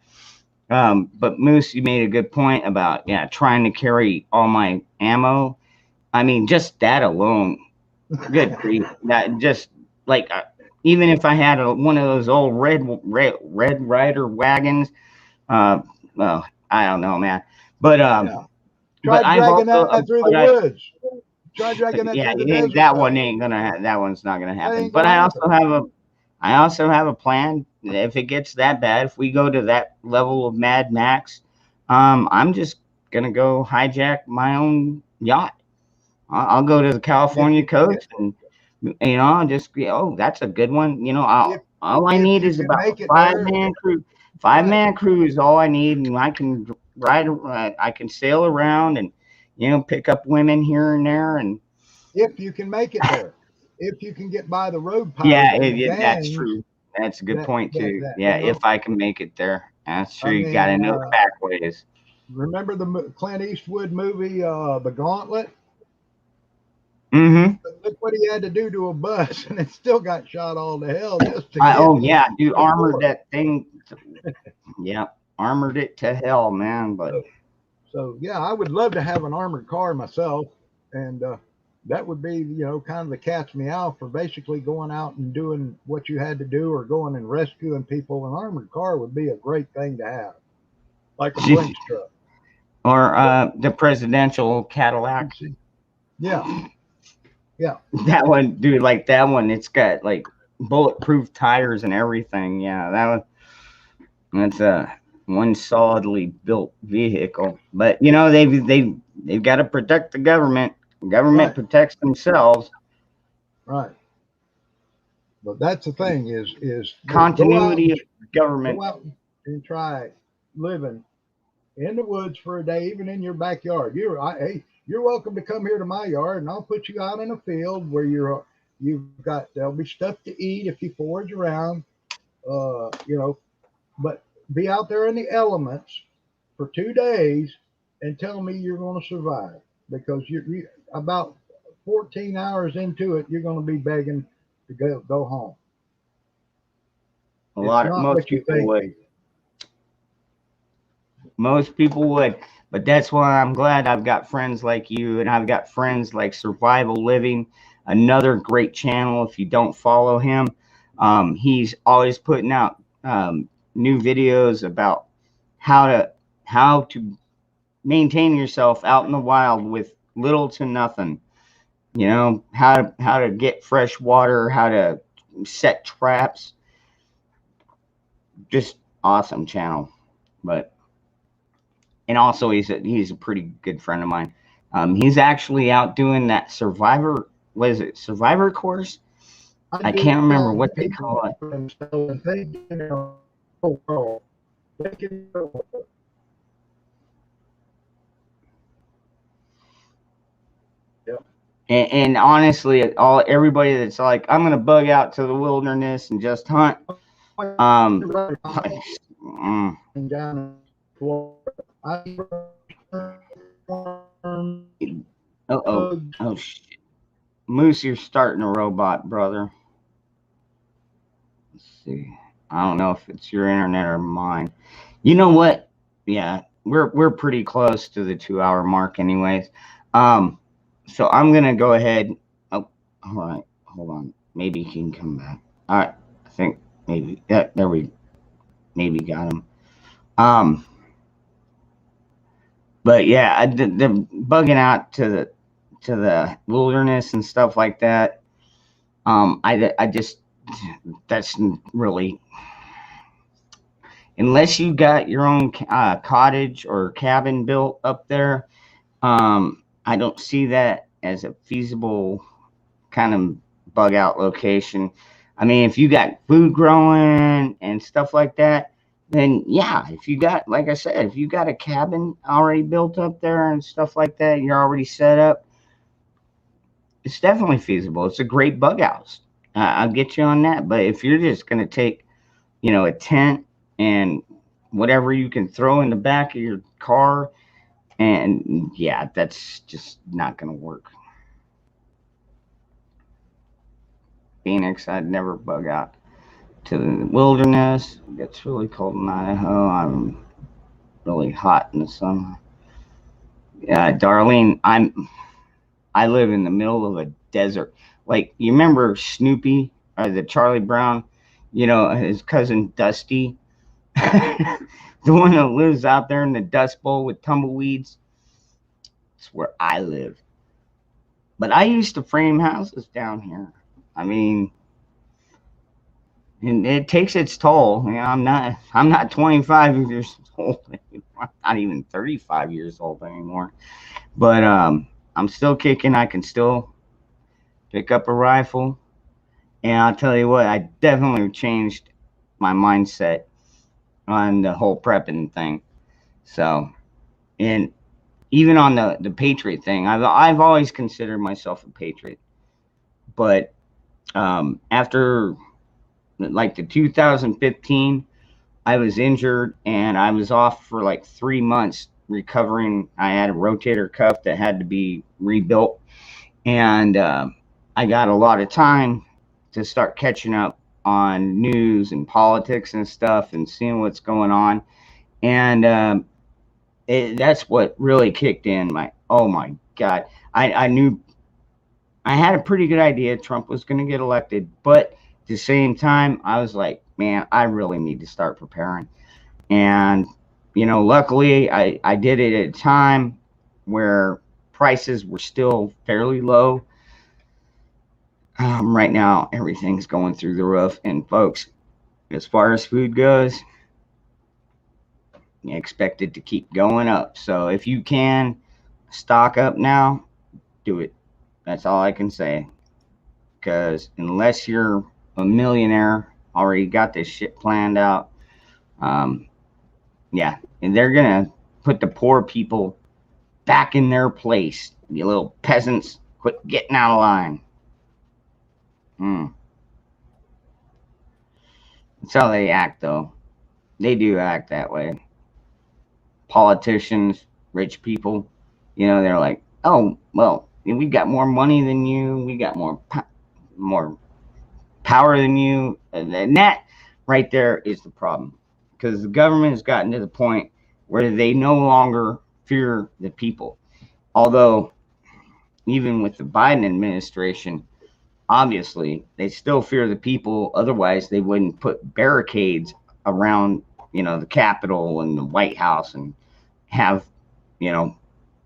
Moose, you made a good point about trying to carry all my ammo. I mean, just that alone, good grief. That just like even if I had one of those old red Rider wagons, well, I don't know, man. But try dragging that through the woods. Try dragging that through the desert. That one ain't gonna. That one's not gonna happen. But I also have a plan. If it gets that bad, if we go to that level of Mad Max, I'm just gonna go hijack my own yacht. I'll go to the California coast and just that's a good one. All I need is about a 5-man crew. 5-man crew is all I need, and I can I can sail around and pick up women here and there, and if you can make it there, if you can get by the road. That's true. That's a good point too. If I can make it there, that's true. You got to know back ways. Remember the Clint Eastwood movie, The Gauntlet? Mm-hmm. Look what he had to do to a bus, and it still got shot all to hell just to dude, armored that thing. Armored it to hell, man. But so I would love to have an armored car myself, and that would be kind of the cat's meow for basically going out and doing what you had to do, or going and rescuing people. An armored car would be a great thing to have, like a Brinks truck or the presidential Cadillac. Yeah, that one, dude, like that one, it's got like bulletproof tires and everything. That's a one solidly built vehicle. But they've got to protect the government. The government protects themselves. Right. But that's the thing is continuity of government. Go out and try living in the woods for a day, even in your backyard. You're welcome to come here to my yard, and I'll put you out in a field where there'll be stuff to eat if you forage around, but be out there in the elements for 2 days and tell me you're going to survive, because you about 14 hours into it, you're going to be begging to go home. Most people would. But that's why I'm glad I've got friends like you, and I've got friends like Survival Living, another great channel. If you don't follow him, he's always putting out new videos about how to maintain yourself out in the wild with little to nothing. How to get fresh water, how to set traps. Just awesome channel. And also he's a pretty good friend of mine. He's actually out doing that Survivor course? I can't remember what they call it. world. They can do it. Yep. And honestly, everybody that's like, I'm gonna bug out to the wilderness and just hunt. And down in Florida, oh shit. Moose, you're starting a robot, brother. Let's see. I don't know if it's your internet or mine. You know what? Yeah, we're pretty close to the 2 hour mark, anyways. So I'm gonna go ahead. Oh, all right. Hold on. Maybe he can come back. All right. I think maybe there we maybe got him. But yeah, the bugging out to the wilderness and stuff like that. I just that's really, unless you got your own cottage or cabin built up there. I don't see that as a feasible kind of bug out location. I mean, if you got food growing and stuff like that, then yeah, if you got, like I said, if you got a cabin already built up there and stuff like that, you're already set up, it's definitely feasible. It's a great bug house. I'll get you on that. But if you're just going to take, a tent and whatever you can throw in the back of your car, and yeah, that's just not going to work. Phoenix, I'd never bug out to the wilderness. It gets really cold in Idaho. I'm really hot in the summer. Yeah, Darlene, I live in the middle of a desert. Like, you remember Snoopy or the Charlie Brown, his cousin Dusty, the one that lives out there in the Dust Bowl with tumbleweeds. It's where I live. But I used to frame houses down here. I mean, and it takes its toll. I'm not 25 years old anymore. I'm not even 35 years old anymore. But I'm still kicking. I can still pick up a rifle. And I'll tell you what, I definitely changed my mindset on the whole prepping thing. So, and even on the patriot thing, I've always considered myself a patriot. But after like the 2015, I was injured and I was off for like 3 months recovering. I had a rotator cuff that had to be rebuilt, and I got a lot of time to start catching up on news and politics and stuff and seeing what's going on. And that's what really kicked in. Oh my God, I knew I had a pretty good idea Trump was going to get elected, but at the same time, I was like, man, I really need to start preparing. And, luckily I did it at a time where prices were still fairly low. Right now, everything's going through the roof. And folks, as far as food goes, you expect it to keep going up. So if you can stock up now, do it. That's all I can say. Because unless you're a millionaire, already got this shit planned out, yeah, and they're gonna put the poor people back in their place. You little peasants, quit getting out of line. That's how they act, though. They do act that way. Politicians, rich people, they're like, oh, well, we got more money than you. We got more power than you. And that right there is the problem. Because the government has gotten to the point where they no longer fear the people. Although, even with the Biden administration, obviously, they still fear the people. Otherwise, they wouldn't put barricades around, the Capitol and the White House and have,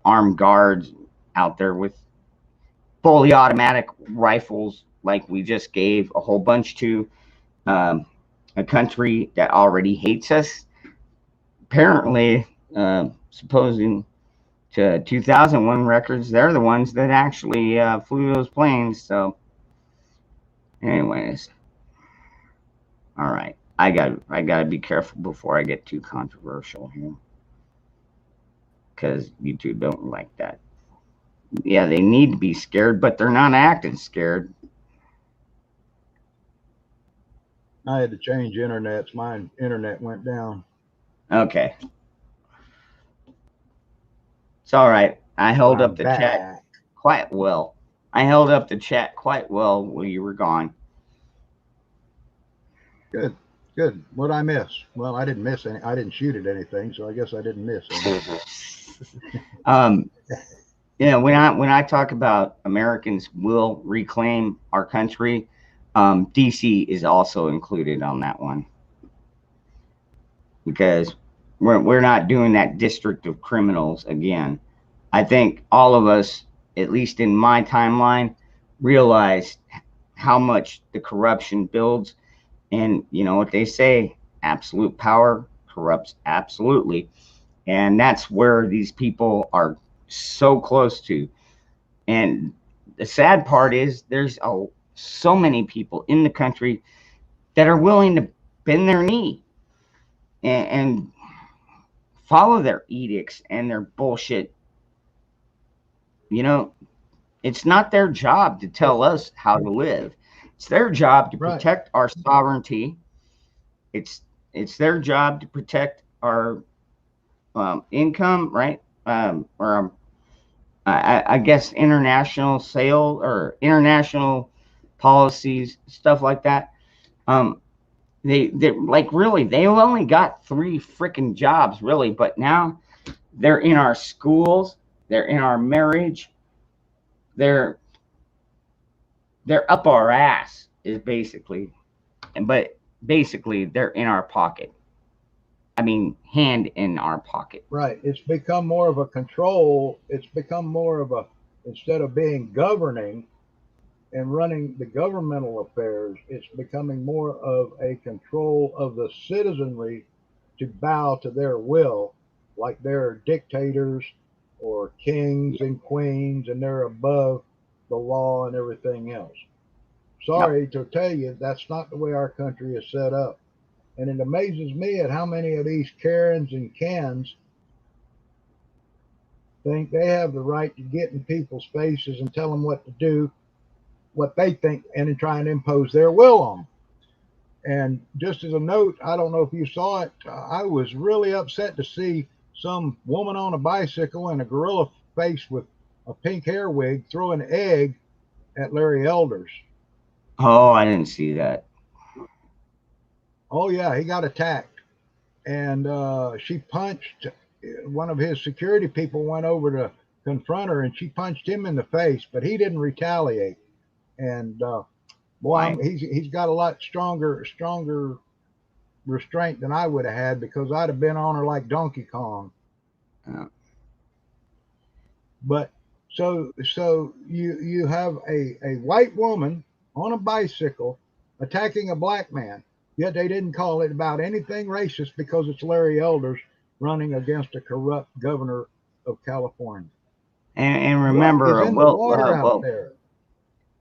armed guards out there with fully automatic rifles like we just gave a whole bunch to a country that already hates us. Apparently, supposing to 2001 records, they're the ones that actually flew those planes. So, anyways, all right. I gotta be careful before I get too controversial here, because YouTube don't like that. Yeah, they need to be scared, but they're not acting scared. I had to change internets. My internet went down. Okay, it's all right. I But held I'm up the chat back. quite well. I held up the chat quite well while you were gone. Good. Good. What'd I miss? Well, I didn't miss any. I didn't shoot at anything, so I guess I didn't miss any. um, yeah, when I talk about Americans will reclaim our country, DC is also included on that one, because we're not doing that district of criminals again. I think all of us, at least in my timeline, realize how much the corruption builds. And you know what they say, absolute power corrupts absolutely. And that's where these people are so close to. And the sad part is there's so many people in the country that are willing to bend their knee and follow their edicts and their bullshit. You know, it's not their job to tell us how to live. It's their job to Right. protect our sovereignty. It's it's their job to protect our income, right? Or I guess international sale or international policies, stuff like that. Um, they like really they've only got three freaking jobs really, but now they're in our schools, they're in our marriage, they're they're up our ass is basically, but basically they're in our pocket. I mean, hand in our pocket. Right. It's become more of a control. It's become more of a, instead of being governing and running the governmental affairs, it's becoming more of a control of the citizenry to bow to their will, like they're dictators or kings and queens and they're above the law and everything else. Yep. Sorry to tell you, that's not the way our country is set up. And it amazes me at how many of these Karens and Kens think they have the right to get in people's faces and tell them what to do, what they think, and then try and impose their will on them. And just as a note, I don't know if you saw it, I was really upset to see some woman on a bicycle and a gorilla face with a pink hair wig throw an egg at Larry Elders. Oh, I didn't see that. Oh, yeah, he got attacked. And she punched one of his security people, went over to confront her, and she punched him in the face, but he didn't retaliate. And boy, Right. he's got a lot stronger restraint than I would have had because I'd have been on her like Donkey Kong. Uh, But so you have a white woman on a bicycle attacking a black man, yet they didn't call it about anything racist because it's Larry Elders running against a corrupt governor of California. and What is remember, in the water out there?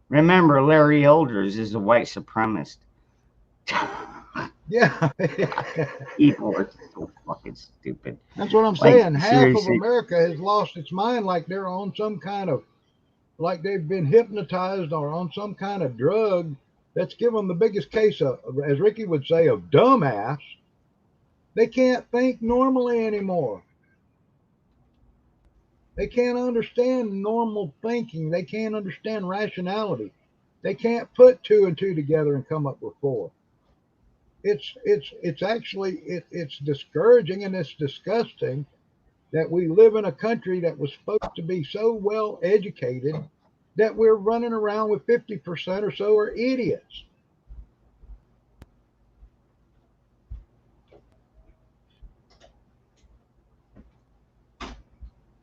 remember, Larry Elders is a white supremacist. Yeah. People are so fucking stupid. That's what I'm Like saying. Half of seriously. America has lost its mind like they're on some kind of, like they've been hypnotized or on some kind of drug that's given them the biggest case of, as Ricky would say, of dumbass. They can't think normally anymore. They can't understand normal thinking. They can't understand rationality. They can't put two and two together and come up with four. It's actually it's discouraging and it's disgusting that we live in a country that was supposed to be so well educated that we're running around with 50% or so are idiots.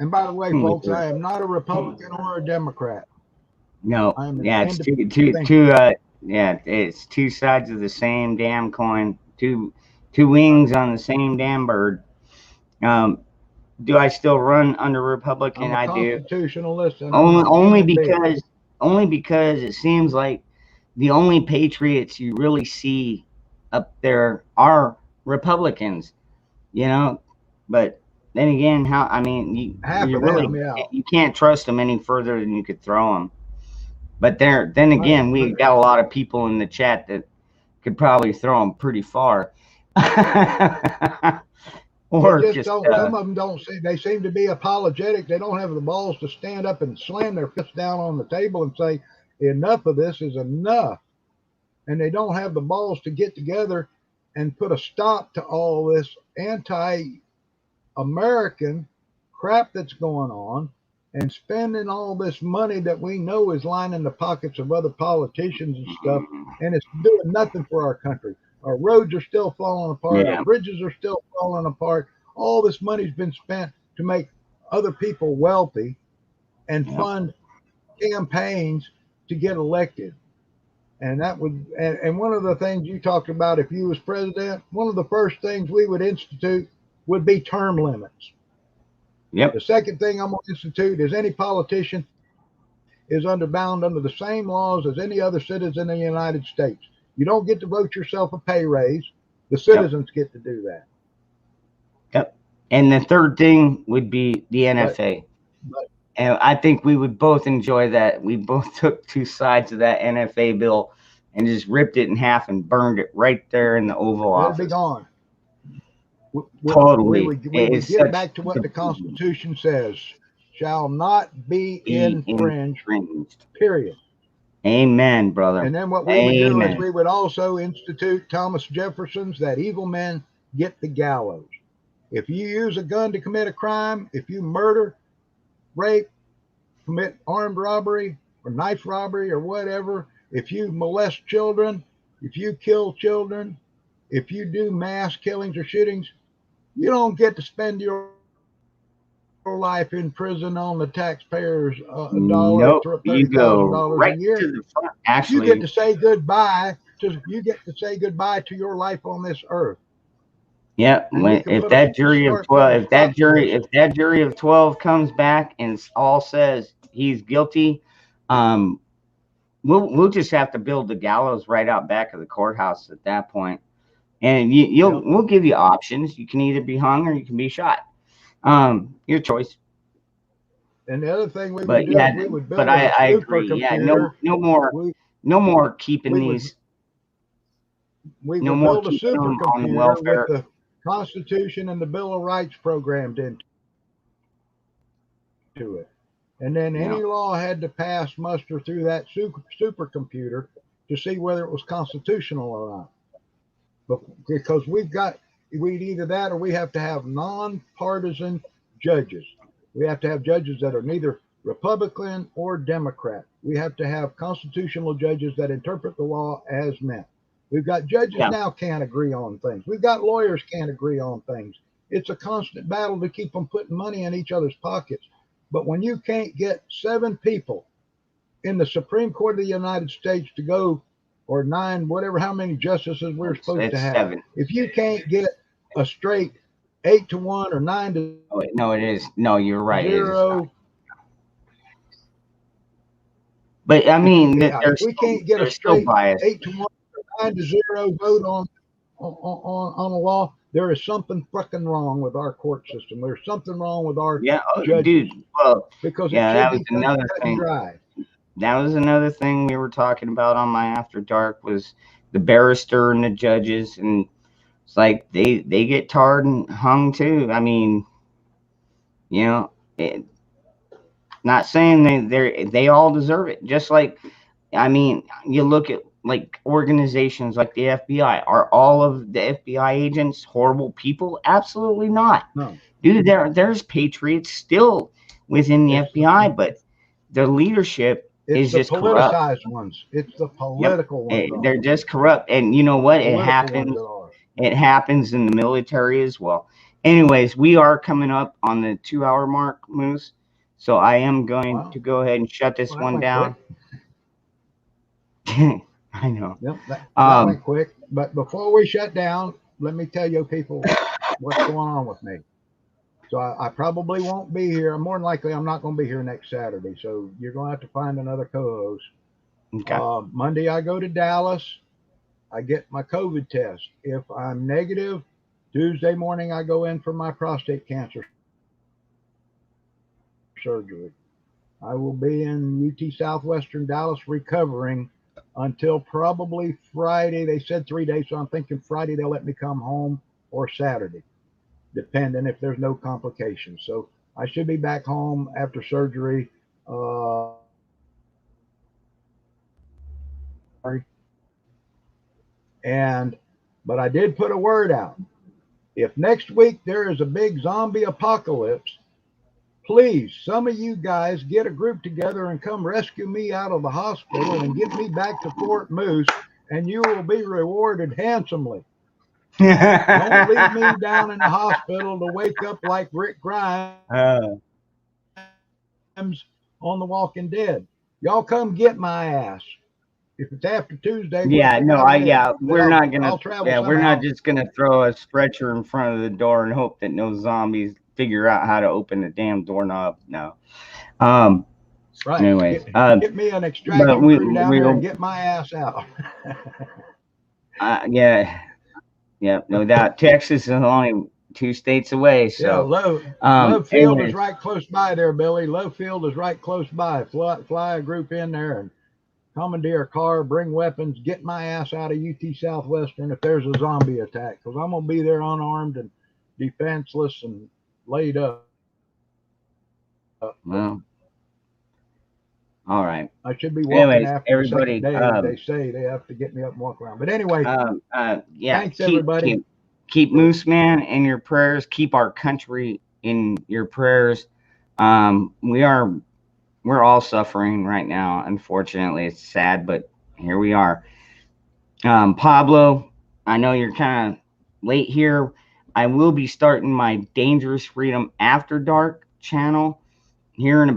And by the way, folks, I am not a Republican or a Democrat. No, I am an yeah, it's independent thinker. yeah, it's two sides of the same damn coin, two wings on the same damn bird. Um, do I still run under Republican? I'm a I do. constitutionalist and I'm Only a only human being. because only because it seems like the only patriots you really see up there are Republicans, you know. But then again, how I mean, Half you of really them, yeah. you can't trust them any further than you could throw them. But then Right. again, we got a lot of people in the chat that could probably throw them pretty far, They or just just don't. Some of them don't see. They seem to be apologetic. They don't have the balls to stand up and slam their fists down on the table and say, "Enough of this is enough." And they don't have the balls to get together and put a stop to all this anti-American crap that's going on and spending all this money that we know is lining the pockets of other politicians and stuff, and it's doing nothing for our country. Our roads are still falling apart. Our yeah, bridges are still falling apart. All this money's been spent to make other people wealthy and yeah, fund campaigns to get elected. And that would, and one of the things you talked about, if you was president, one of the first things we would institute would be term limits. The yep, second thing I'm going to institute is any politician is bound under the same laws as any other citizen in the United States. You don't get to vote yourself a pay raise. The yep, citizens get to do that. yep. And the third thing would be the But, NFA. but And I think we would both enjoy that. We both took two sides of that NFA bill and just ripped it in half and burned it right there in the Oval it'd be Office. gone. We Totally. would we It would is get such back to what to the Constitution says shall not be be infringed. infringed. Period. Amen, brother. And then what we would do is Amen. we would also institute Thomas Jefferson's that evil men get the gallows. If you use a gun to commit a crime, if you murder, rape, commit armed robbery or knife robbery or whatever, if you molest children, if you kill children, if you do mass killings or shootings, you don't get to spend your life in prison on the taxpayers' dollar, Nope. You go $30,000 a right year. to the front. You get Actually, to say goodbye to your life on this earth, yeah. and we When can if put a that jury of start putting 12, a stop to this. if that jury of 12 comes back and all says he's guilty, um, we'll just have to build the gallows right out back of the courthouse at that point. And Yep. we'll give you options. You can either be hung or you can be shot. Your choice. And the other thing we would But do yeah, is we would but build a I agree. Yeah, supercomputer. We no more keeping we would these, we no would more build a keeping them on the supercomputer with welfare. the Constitution and the Bill of Rights programmed into it. And then Yeah, any law had to pass muster through that supercomputer to see whether it was constitutional or not. But because we'd either that or we have to have nonpartisan judges. We have to have judges that are neither Republican or Democrat. We have to have constitutional judges that interpret the law as meant. We've got judges yeah, now can't agree on things. We've got lawyers can't agree on things. It's a constant battle to keep them putting money in each other's pockets. But when you can't get 7 people in the Supreme Court of the United States to go, or 9, whatever, how many justices we're supposed to it's have, 7. if you can't get a straight 8-1 or 9 to Oh, wait, no, it is. No, you're right. It is 0, but I mean, yeah, if we can't get a there's still straight bias. 8-1 or 9-0 vote on a law, there is something fucking wrong with our court system. There's something wrong with our Yeah, judges dude. Well, because it yeah, should that was be cut another and thing. dry. That was another thing we were talking about on my After Dark was the barrister and the judges, and it's like they get tarred and hung too. I mean, you know, not saying they all deserve it. Just like, I mean, you look at like organizations like the FBI. Are all of the FBI agents horrible people? Absolutely not. No, Dude, there's patriots still within the it's FBI, but their leadership is the just corrupt. politicized ones. It's the Yep. political ones They're are. just corrupt. And you know It's the what? political ones that are. It happens in the military as well. Anyways, we are coming up on the 2 hour mark, Moose. So I am going Wow. to go ahead and shut this Well, that one went quick. down. I know. Yep, that went Um, quick. But before we shut down, let me tell you people what's going on with me. So I probably won't be here. More than likely, I'm not going to be here next Saturday. So you're going to have to find another co-host. okay. Monday, I go to Dallas. I get my COVID test. If I'm negative, Tuesday morning I go in for my prostate cancer surgery. I will be in UT Southwestern Dallas recovering until probably Friday. They said 3 days, so I'm thinking Friday they'll let me come home or Saturday, depending if there's no complications. So I should be back home after surgery. And but I did put a word out. If next week there is a big zombie apocalypse, please, some of you guys get a group together and come rescue me out of the hospital and get me back to Fort Moose, and you will be rewarded handsomely. Don't leave me down in the hospital to wake up like Rick Grimes on The Walking Dead. Y'all come get my ass. If it's after Tuesday, we'll Yeah, figure no, out a way. we're not gonna, I'll travel we're not somehow. just gonna throw a stretcher in front of the door and hope that no zombies figure out how to open the damn doorknob. No. Um. Right. Anyways, Get me an but extraction crew down there and get my ass out. yeah, yeah, no doubt. Texas is only 2 states away, Yeah, so Love Field is anyways, right close by there, Billy. Love Field is right close by. Fly a group in there and commandeer a car, bring weapons, get my ass out of UT Southwestern if there's a zombie attack, because I'm gonna be there unarmed and defenseless and laid up. well, all right. I should be walking Anyways, after the second everybody, day. They say they have to get me up and walk around. But anyway, yeah, thanks everybody. keep Moose Man in your prayers. Keep our country in your prayers. We're all suffering right now. Unfortunately, it's sad, but here we are. Pablo, I know you're kind of late here. I will be starting my Dangerous Freedom After Dark channel here in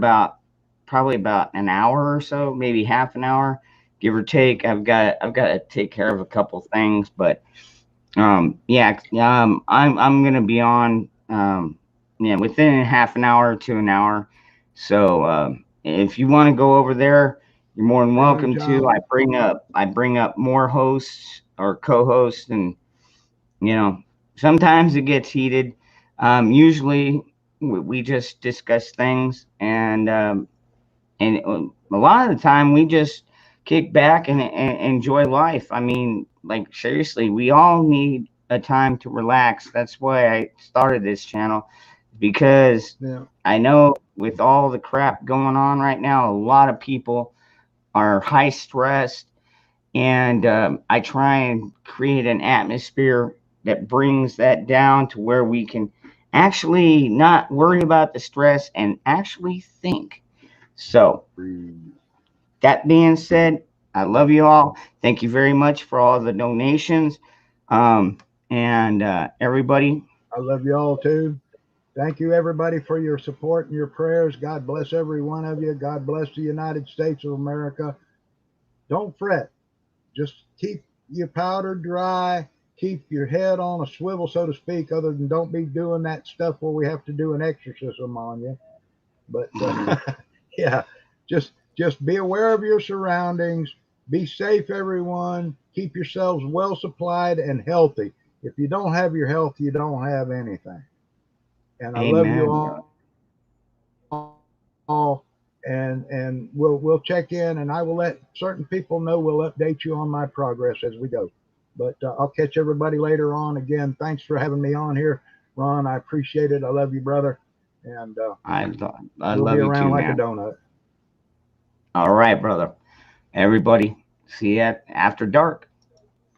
probably about an hour or so, maybe half an hour, give or take. I've got to take care of a couple things, but yeah, I'm gonna be on yeah, within half an hour to an hour. So if you want to go over there, you're more than welcome to. I bring up more hosts or co-hosts, and sometimes it gets heated. Usually we just discuss things, and a lot of the time we just kick back and enjoy life. I mean, like seriously, we all need a time to relax. That's why I started this channel, because Yeah. I know with all the crap going on right now, a lot of people are high stressed, and I try and create an atmosphere that brings that down to where we can actually not worry about the stress and actually think. So that being said, I love you all. Thank you very much for all the donations. And everybody, I love you all too. Thank you, everybody, for your support and your prayers. God bless every one of you. God bless the United States of America. Don't fret. Just keep your powder dry. Keep your head on a swivel, so to speak, other than don't be doing that stuff where we have to do an exorcism on you. But yeah, just be aware of your surroundings. Be safe, everyone. Keep yourselves well supplied and healthy. If you don't have your health, you don't have anything. And I love you amen, brother. all. And we'll check in, and I will let certain people know. We'll update you on my progress as we go. But I'll catch everybody later on. Again, thanks for having me on here, Ron. I appreciate it. I love you, brother. And I we'll be love you too, around like a man. donut. All right, brother. Everybody, see you after dark.